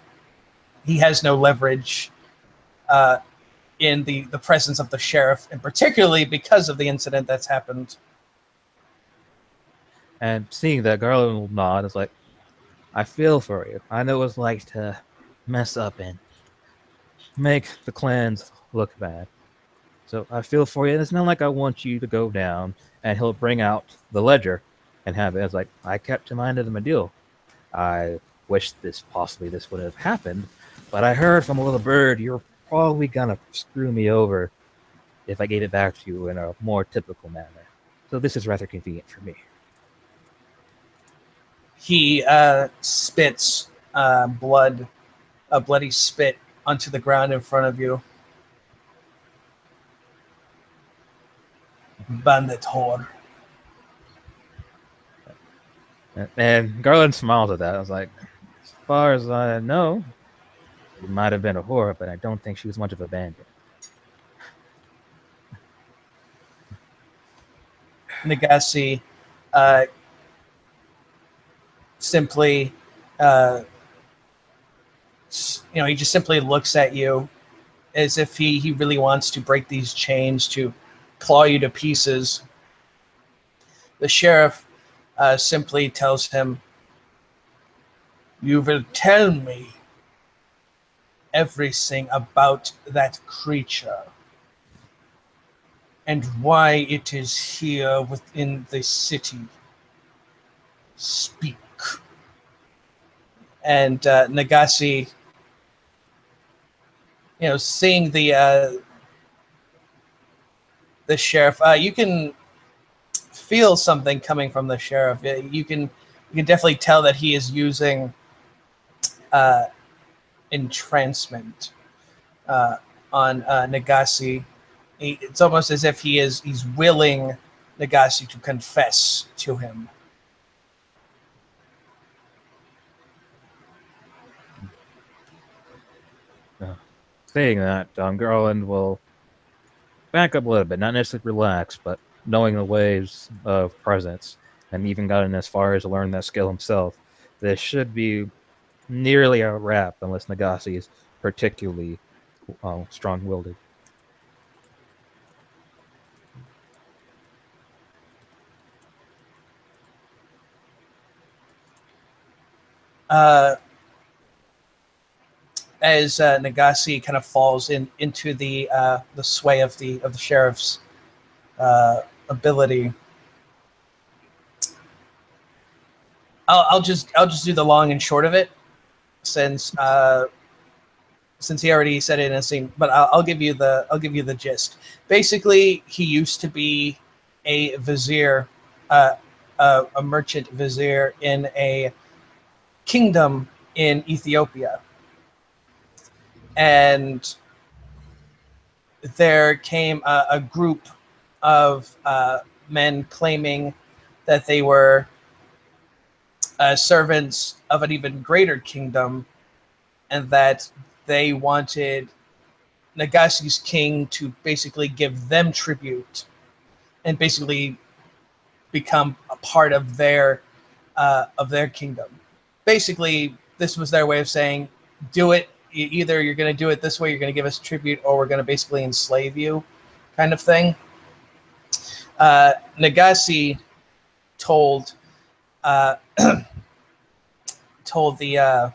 He has no leverage in the presence of the sheriff, and particularly because of the incident that's happened. And seeing that, Garland will nod. It's like, I feel for you. I know what it's like to mess up and make the clans look bad. So I feel for you. And it's not like I want you to go down. And he'll bring out the ledger and have it. It's like, I kept in mind of my deal. I wish this would have happened, but I heard from a little bird you're probably gonna screw me over if I gave it back to you in a more typical manner. So this is rather convenient for me. He spits blood, a bloody spit, onto the ground in front of you. Bandit whore. And Garland smiles at that. I was like, as far as I know, she might have been a whore, but I don't think she was much of a bandit. Nagasi simply, he just simply looks at you as if he really wants to break these chains, to claw you to pieces. The sheriff simply tells him, you will tell me everything about that creature and why it is here within the city. Speak. And Nagasi, seeing the sheriff, you can feel something coming from the sheriff. You can definitely tell that he is using entrancement on Nagasi. It's almost as if he's willing Nagasi to confess to him. Saying that, Garland will back up a little bit, not necessarily relax, but knowing the ways of presence, and even gotten as far as to learn that skill himself. This should be nearly a wrap, unless Nagasi is particularly strong-willed. As Nagasi kind of falls into the sway of the sheriff's ability, I'll just do the long and short of it, since he already said it in a scene. But I'll give you the gist. Basically, he used to be a vizier, a merchant vizier in a kingdom in Ethiopia. and there came a group of men claiming that they were servants of an even greater kingdom, and that they wanted Nagasi's king to basically give them tribute and basically become a part of their kingdom. Basically, this was their way of saying, "Do it. Either you're going to do it this way, you're going to give us tribute, or we're going to basically enslave you," kind of thing. Nagasi told told the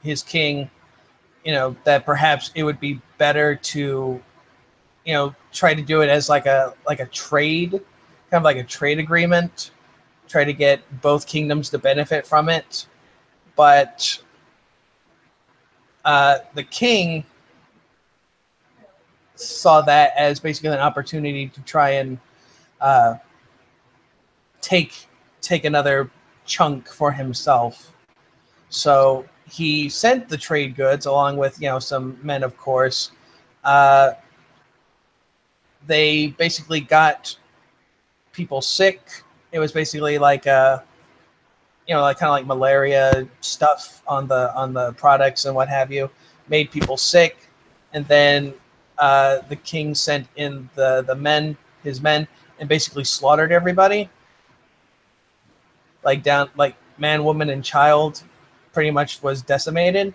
his king, that perhaps it would be better to, try to do it as like a trade, kind of like a trade agreement, try to get both kingdoms to benefit from it. But the king saw that as basically an opportunity to try and take another chunk for himself. So he sent the trade goods along with some men, of course. They basically got people sick. It was basically like like kind of like malaria stuff on the products and what have you, made people sick. And then the king sent in his men, and basically slaughtered everybody, like man, woman, and child, pretty much was decimated.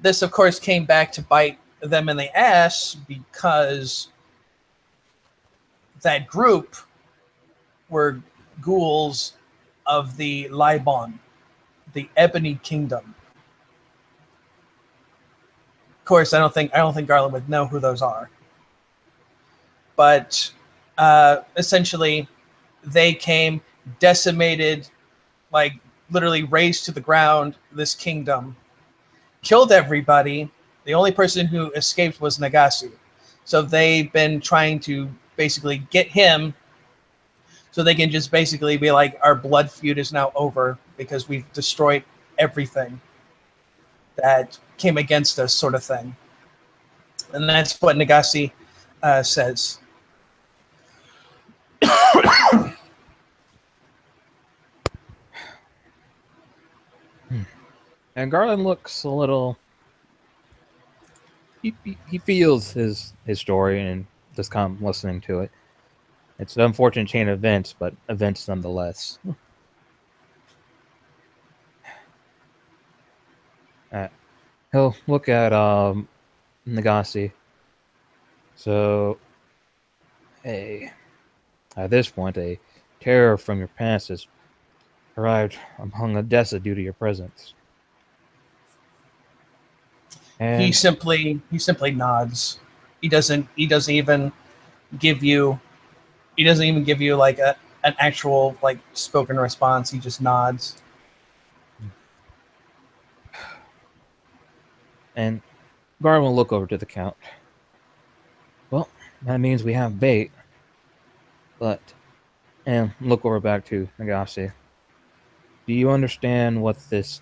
This, of course, came back to bite them in the ass, because that group were ghouls of the Libon, the Ebony Kingdom. Of course, I don't think Garland would know who those are, but essentially, they came, decimated, like literally razed to the ground this kingdom, killed everybody. The only person who escaped was Nagasi. So they've been trying to basically get him, so they can just basically be like, our blood feud is now over because we've destroyed everything that came against us, sort of thing. And that's what Nagasi says. And Garland looks a little. He feels his story and just kind of listening to it. It's an unfortunate chain of events, but events nonetheless. He'll look at Nagasi. So, at this point, a terror from your past has arrived among Edessa due to your presence. And He simply nods. He doesn't even give you like an actual like spoken response. He just nods. And Garland will look over to the Count. Well, that means we have bait. And look over back to Nagasi. Do you understand what this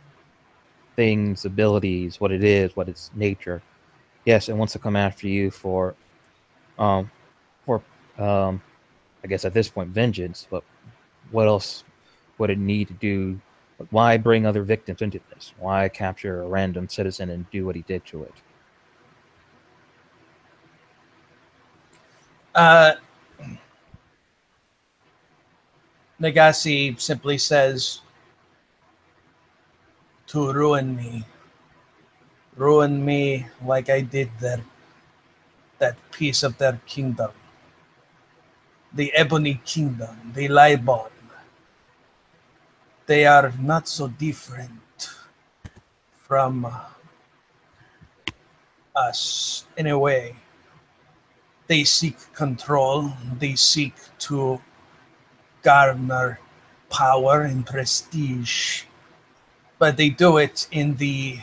thing's abilities, what it is, what its nature? Yes, it wants to come after you for I guess at this point, vengeance. But what else would it need to do? Why bring other victims into this? Why capture a random citizen and do what he did to it? Nagasi simply says, to ruin me like I did that piece of their kingdom, the Ebony Kingdom, the Libon. They are not so different from us in a way. They seek control. They seek to garner power and prestige, but they do it in the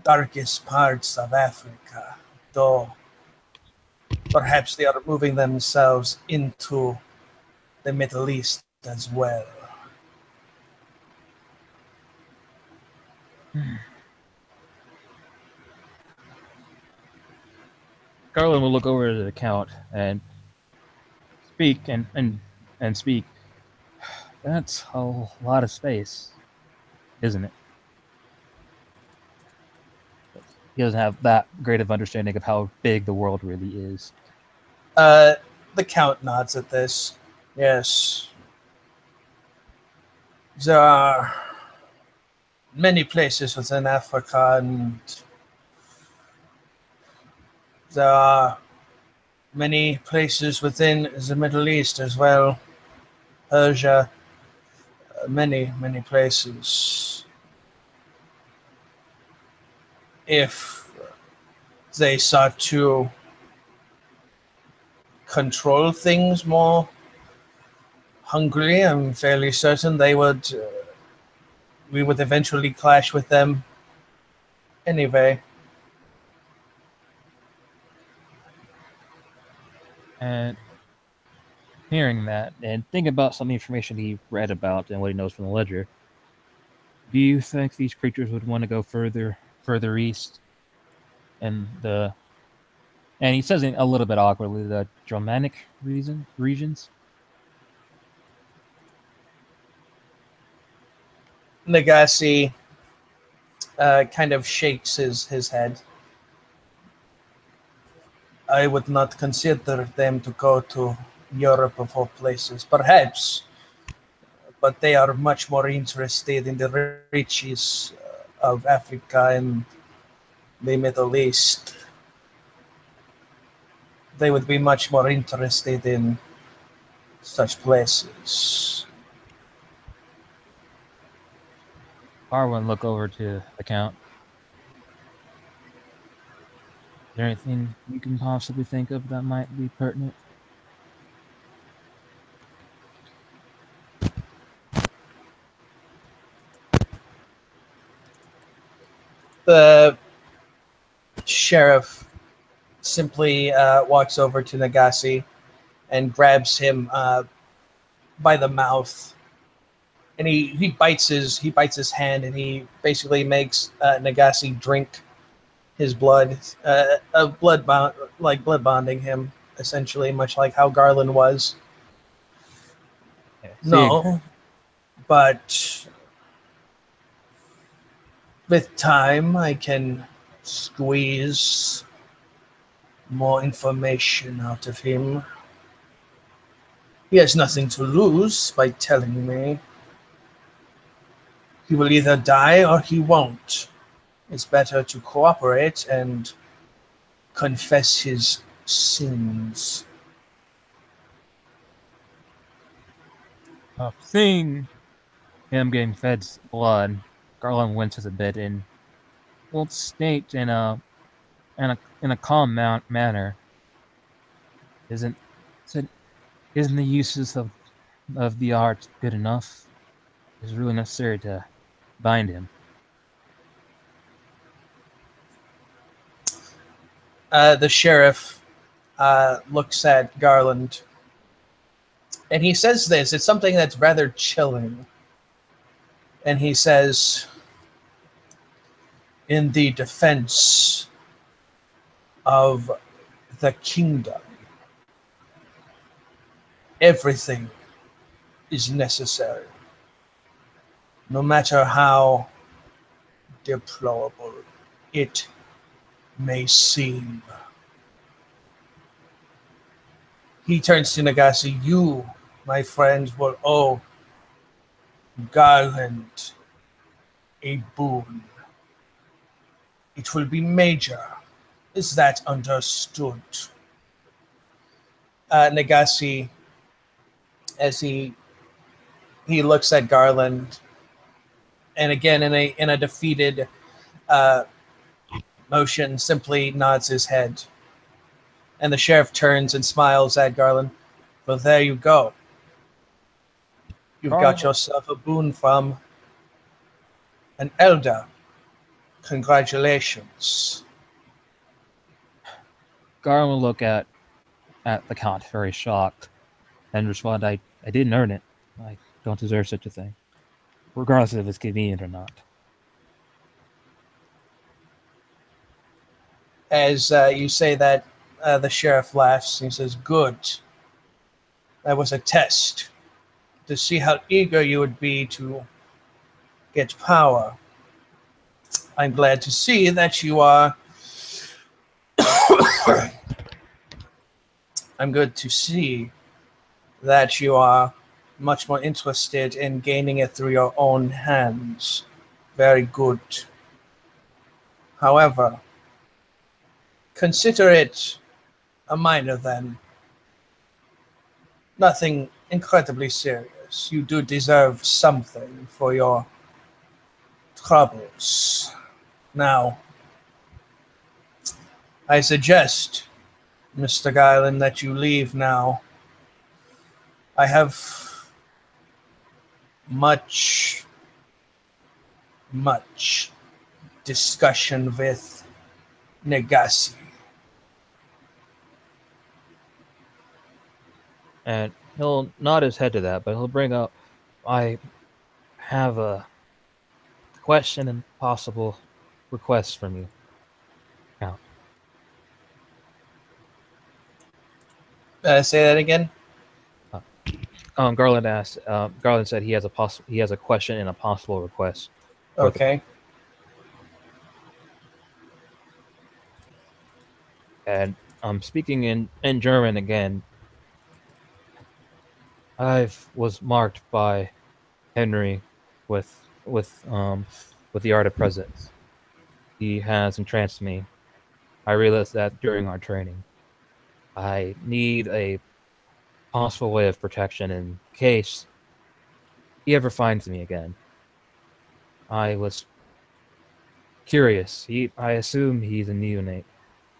darkest parts of Africa, though perhaps they are moving themselves into the Middle East as well. Garland will look over to the count and speak and speak. That's a lot of space, isn't it? He doesn't have that great of understanding of how big the world really is. Uh, the Count nods at this. Yes, there are many places within Africa, and there are many places within the Middle East as well. Persia, many places. If they sought to control things more hungrily, I'm fairly certain they would. We would eventually clash with them. Anyway, And hearing that and thinking about some information he read about and what he knows from the ledger, do you think these creatures would want to go further east and the and he says it a little bit awkwardly, the Germanic regions? Nagasi kind of shakes his head. I would not consider them to go to Europe of all places. Perhaps, but they are much more interested in the riches of Africa and the Middle East. They would be much more interested in such places. Arwen look over to the count. Is there anything you can possibly think of that might be pertinent? The sheriff simply walks over to Nagasi and grabs him by the mouth, and he bites his hand, and he basically makes Nagasi drink his blood, blood bonding him essentially, much like how Garland was. Yeah, No, but with time, I can squeeze more information out of him. He has nothing to lose by telling me. He will either die or he won't. It's better to cooperate and confess his sins. Seeing him getting fed blood, Garland winces a bit and will state in a calm manner, isn't said, isn't the uses of the art good enough? Is it really necessary to bind him? The sheriff looks at Garland and he says this. It's something that's rather chilling. And he says, in the defense of the kingdom, everything is necessary, no matter how deplorable it may seem. He turns to Nagasi. You, my friend, will owe Garland a boon. It will be major. Is that understood? Nagasi, as he looks at Garland, and again in a defeated uh, motion, simply nods his head. And the sheriff turns and smiles at Garland. Well, there you go. You've got Garland, yourself a boon from an elder. Congratulations. Garland will look at the count, very shocked, and respond, I didn't earn it. I don't deserve such a thing, regardless if it's convenient or not. As you say that, the sheriff laughs and he says, "Good. That was a test to see how eager you would be to get power. I'm glad to see that you are. I'm good to see that you are much more interested in gaining it through your own hands. Very good. However, consider it a minor then. Nothing incredibly serious. You do deserve something for your troubles. Now, I suggest, Mr. Guyland, that you leave now. I have much discussion with Negasi." And he'll nod his head to that, but he'll bring up, I have a question and possible request from you, Count. Say that again. Garland asked. Garland said he has a question and a possible request. Okay. And I'm speaking in German again. I was marked by Henry with the art of presence. He has entranced me. I realized that during our training. I need a possible way of protection in case he ever finds me again. I was curious. I assume he's a neonate,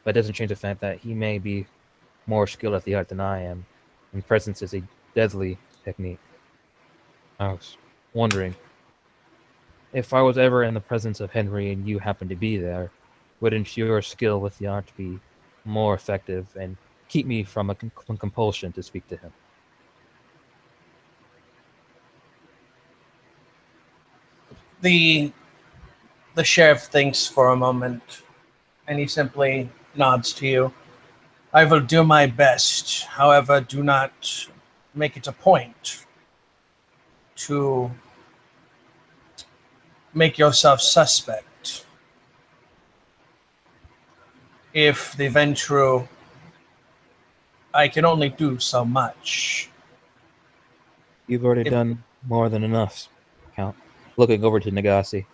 but it doesn't change the fact that he may be more skilled at the art than I am, and presence is a deadly technique. I was wondering, if I was ever in the presence of Henry and you happened to be there, wouldn't your skill with the art be more effective and keep me from a compulsion to speak to him? The sheriff thinks for a moment, and he simply nods to you. "I will do my best. However, do not make it a point to make yourself suspect. If the Ventru, I can only do so much." You've already done more than enough, Count. Looking over to Nagasi.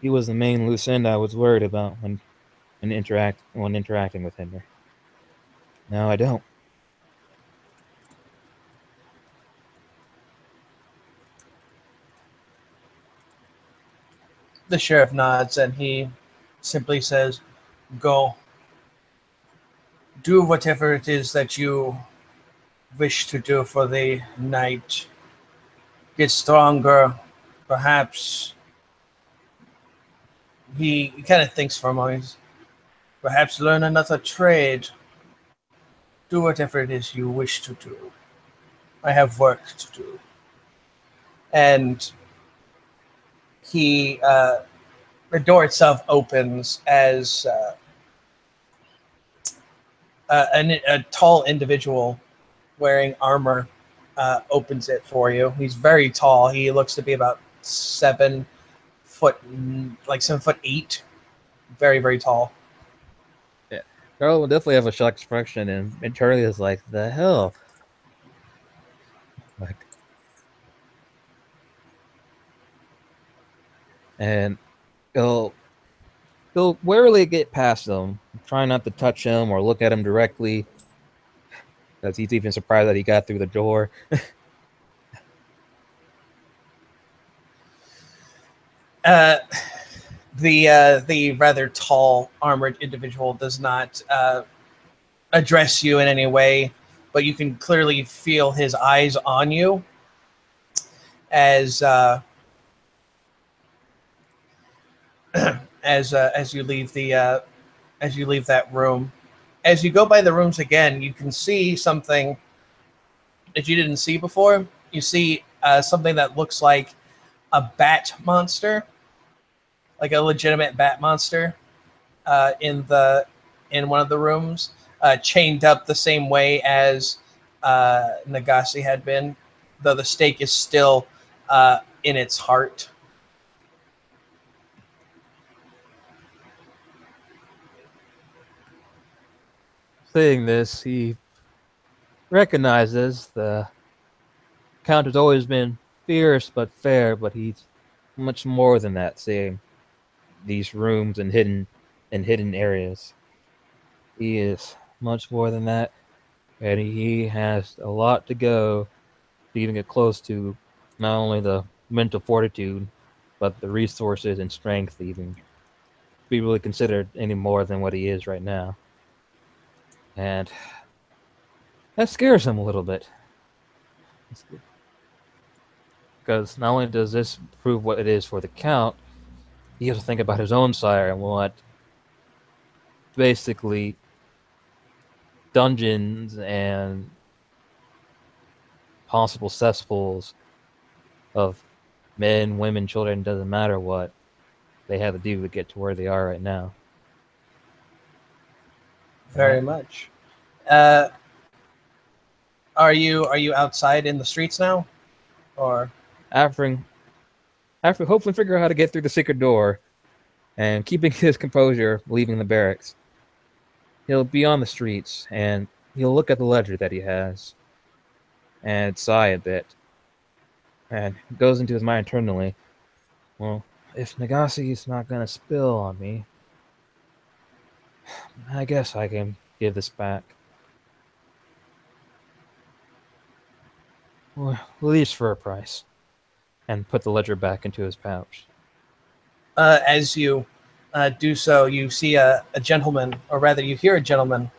He was the main loose end I was worried about when interacting with Henry. Now I don't. The sheriff nods and he simply says, "Go. Do whatever it is that you wish to do for the night. Get stronger. Perhaps." He kind of thinks for a moment. "Perhaps learn another trade. Do whatever it is you wish to do. I have work to do." And the door itself opens as a tall individual wearing armor opens it for you. He's very tall. He looks to be about 7 foot, like 7'8". Very, very tall. Yeah. Carl will definitely have a shocked expression, and Charlie is like, the hell? Like, and he'll warily get past him, trying not to touch him or look at him directly, because he's even surprised that he got through the door. The rather tall armored individual does not address you in any way, but you can clearly feel his eyes on you as as you leave that room. As you go by the rooms again, you can see something that you didn't see before. You see something that looks like a bat monster, like a legitimate bat monster. in one of the rooms, chained up the same way as Nagase had been, though the stake is still in its heart. Seeing this, he recognizes the Count has always been fierce but fair, but he's much more than that, seeing these rooms and hidden areas. He is much more than that, and he has a lot to go to even get close to not only the mental fortitude, but the resources and strength to even be really considered any more than what he is right now. And that scares him a little bit. Because not only does this prove what it is for the Count, he has to think about his own sire and what basically dungeons and possible cesspools of men, women, children, doesn't matter what they have to do to get to where they are right now. Very much. Uh, are you outside in the streets now, or After hopefully figure out how to get through the secret door and keeping his composure, leaving the barracks, he'll be on the streets and he'll look at the ledger that he has and sigh a bit and goes into his mind internally. Well, if Nagasi's not gonna spill on me, I guess I can give this back. Well, at least for a price. And put the ledger back into his pouch. as you do so, you see a gentleman, or rather, you hear a gentleman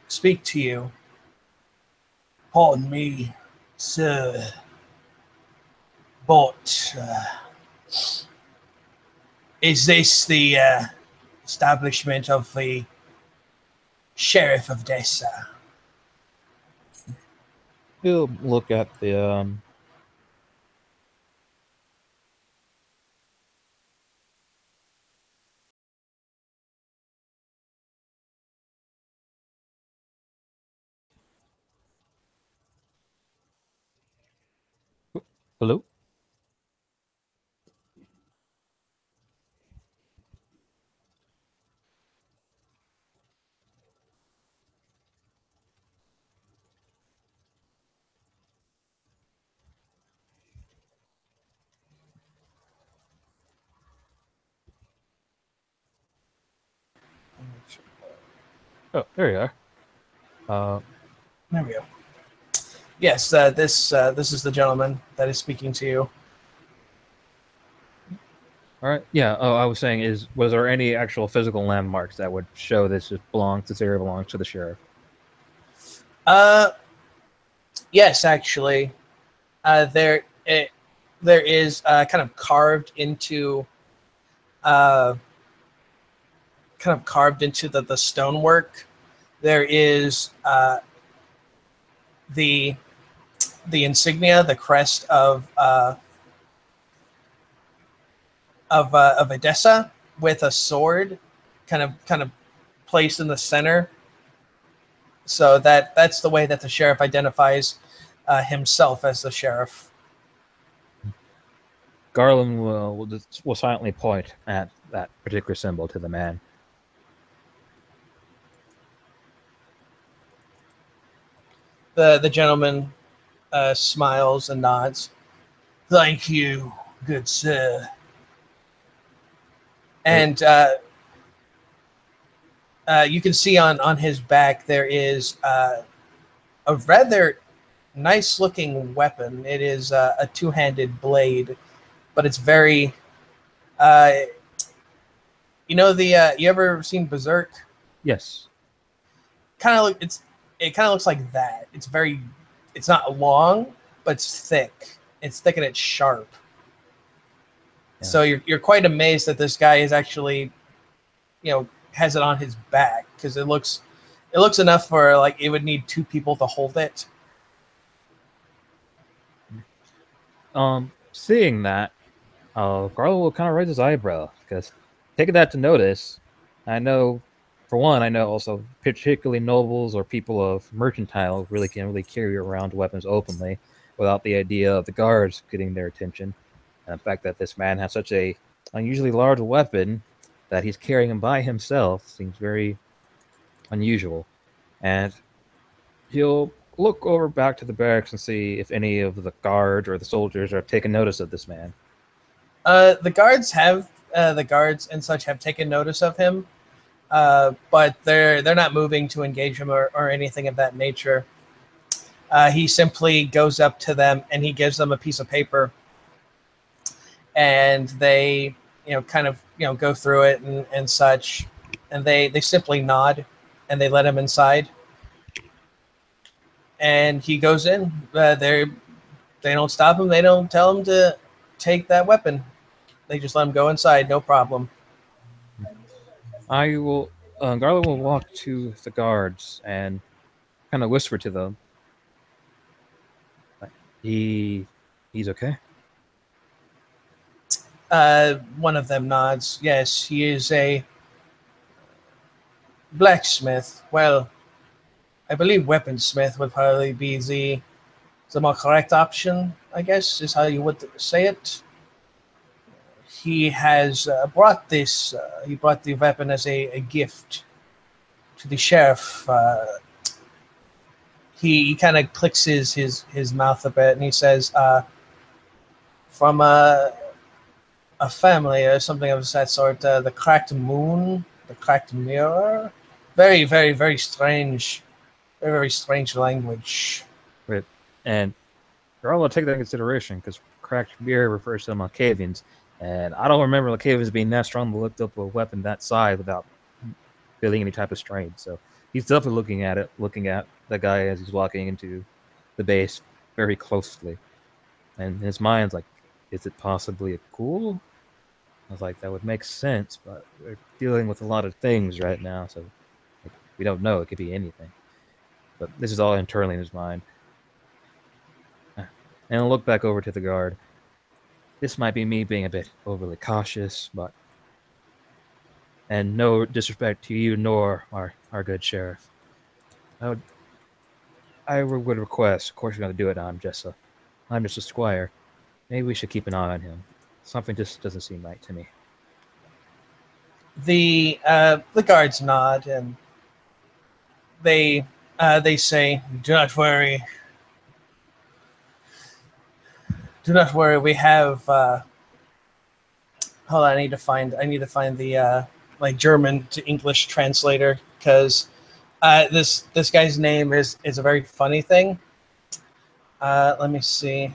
speak to you. Pardon me, sir, but is this the establishment of the sheriff of Edessa? He'll look at the hello? Oh, there you are. There we go. Yes, this is the gentleman that is speaking to you. All right. Yeah. Oh, I was saying, was there any actual physical landmarks that would show this area belongs to the sheriff? Uh, yes, actually, there is kind of uh, carved into the stonework. There is the insignia, the crest of Edessa with a sword, kind of placed in the center. So that's the way that the sheriff identifies himself as the sheriff. Garland will silently point at that particular symbol to the man. The gentleman smiles and nods. Thank you, good sir. And you can see on his back there is a rather nice looking weapon. It is a two-handed blade, but it's very you ever seen Berserk? Yes. It kind of looks like that. It's not long, but it's thick. It's thick and it's sharp. Yeah. So you're quite amazed that this guy is actually, has it on his back, because it looks enough for like it would need two people to hold it. Seeing that, Garland will kind of raise his eyebrow because taking that to notice, I know, for one, I know also particularly nobles or people of mercantile really can really carry around weapons openly without the idea of the guards getting their attention. And the fact that this man has such a unusually large weapon that he's carrying him by himself seems very unusual. And he'll look over back to the barracks and see if any of the guards or the soldiers are taking notice of this man. The guards and such have taken notice of him, but they're not moving to engage him or anything of that nature. He simply goes up to them and he gives them a piece of paper, and they kind of go through it and such, and they simply nod and they let him inside, and he goes in. They don't stop him. They don't tell him to take that weapon. They just let him go inside, no problem. I will. Garland will walk to the guards and kind of whisper to them. He, he's okay. One of them nods. Yes, he is a blacksmith. Well, I believe weaponsmith would probably be the more correct option, I guess, is how you would say it. He has brought this. He brought the weapon as a gift to the sheriff. He kind of clicks his mouth a bit, and he says, "From a family or something of that sort. The cracked moon, the cracked mirror. Very, very, very strange. Very, very strange language." Right. And Garland will take that into consideration because cracked beer refers to the Malkavians. And I don't remember Malkavians being that strong to lift up a weapon that size without feeling any type of strain. So he's definitely looking at the guy as he's walking into the base very closely. And his mind's like, is it possibly a ghoul? I was like, that would make sense, but we're dealing with a lot of things right now, so like, we don't know. It could be anything. But this is all internally in his mind. And I'll look back over to the guard. This might be me being a bit overly cautious, but. And no disrespect to you nor our good sheriff. I would request, of course, you're going to do it. I'm just a squire. Maybe we should keep an eye on him. Something just doesn't seem right to me. The guards nod and they say, "Do not worry. Do not worry. We have." Hold on, I need to find the like German to English translator, because this guy's name is a very funny thing. Let me see.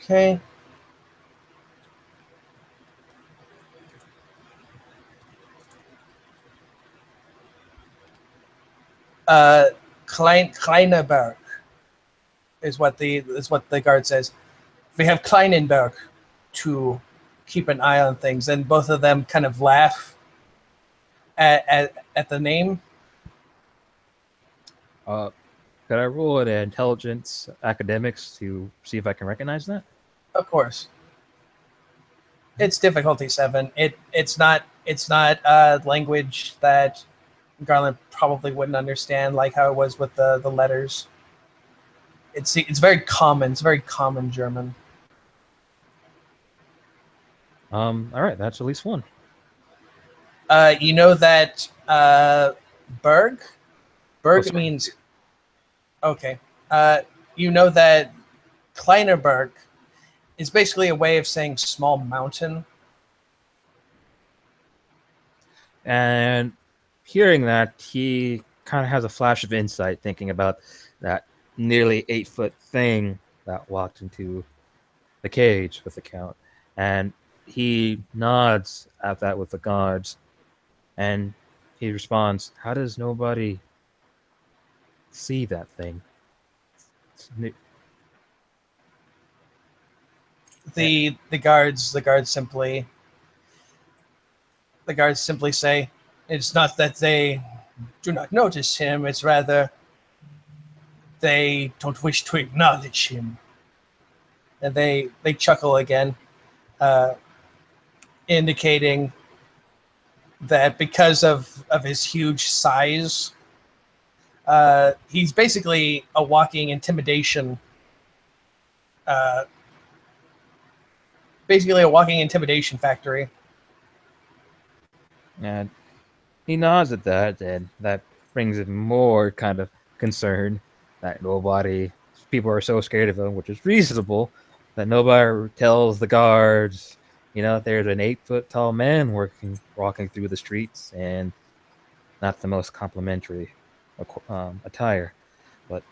Okay. Kleineberg is what the guard says. We have Kleinenberg to keep an eye on things, and both of them kind of laugh at the name. Could I roll an intelligence academics to see if I can recognize that? Of course. It's difficulty 7. It's not a language that Garland probably wouldn't understand, like how it was with the letters. It's very common. It's very common German. All right, that's at least one. You know that Berg means okay. You know that Kleinerberg is basically a way of saying small mountain. And hearing that, he kind of has a flash of insight, thinking about that nearly 8-foot thing that walked into the cage with the count. And he nods at that with the guards, and he responds, "How does nobody see that thing?" The guards simply say, "It's not that they do not notice him, it's rather They don't wish to acknowledge him. And they chuckle again, uh, indicating that because of his huge size, he's basically a walking intimidation. Uh, Basically, a walking intimidation factory. And he nods at that, and that brings him more kind of concern that people are so scared of him, which is reasonable, that nobody tells the guards, there's an 8 foot tall man walking through the streets, and not the most complimentary attire. But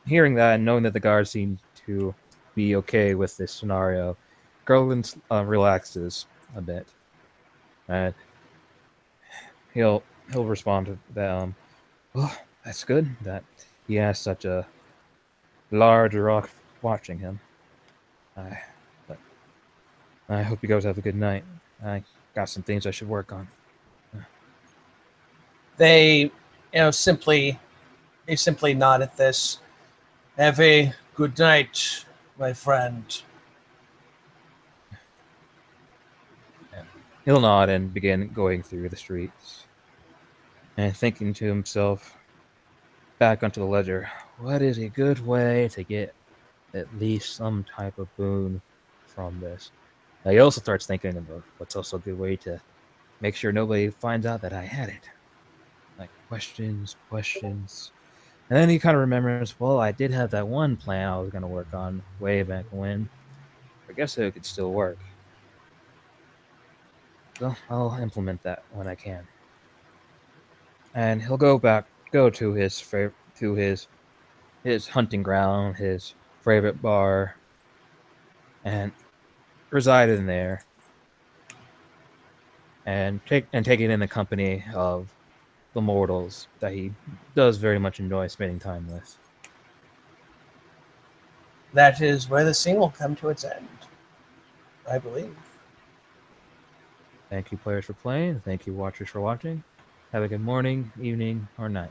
hearing that and knowing that the guards seem to be okay with this scenario, Garland relaxes a bit, and he'll respond to that. Oh, that's good that he has such a large rock watching him. I, but I hope you guys have a good night. I got some things I should work on. They, simply nod at this. Have a good night, my friend. He'll nod and begin going through the streets and thinking to himself, back onto the ledger, what is a good way to get at least some type of boon from this? Now he also starts thinking about what's also a good way to make sure nobody finds out that I had it. Like questions. And then he kind of remembers, well, I did have that one plan I was going to work on way back when. I guess it could still work. So I'll implement that when I can. And he'll go to his hunting ground, his favorite bar, and reside in there, and take it in the company of the mortals that he does very much enjoy spending time with. That is where the scene will come to its end, I believe. Thank you, players, for playing. Thank you, watchers, for watching. Have a good morning, evening, or night.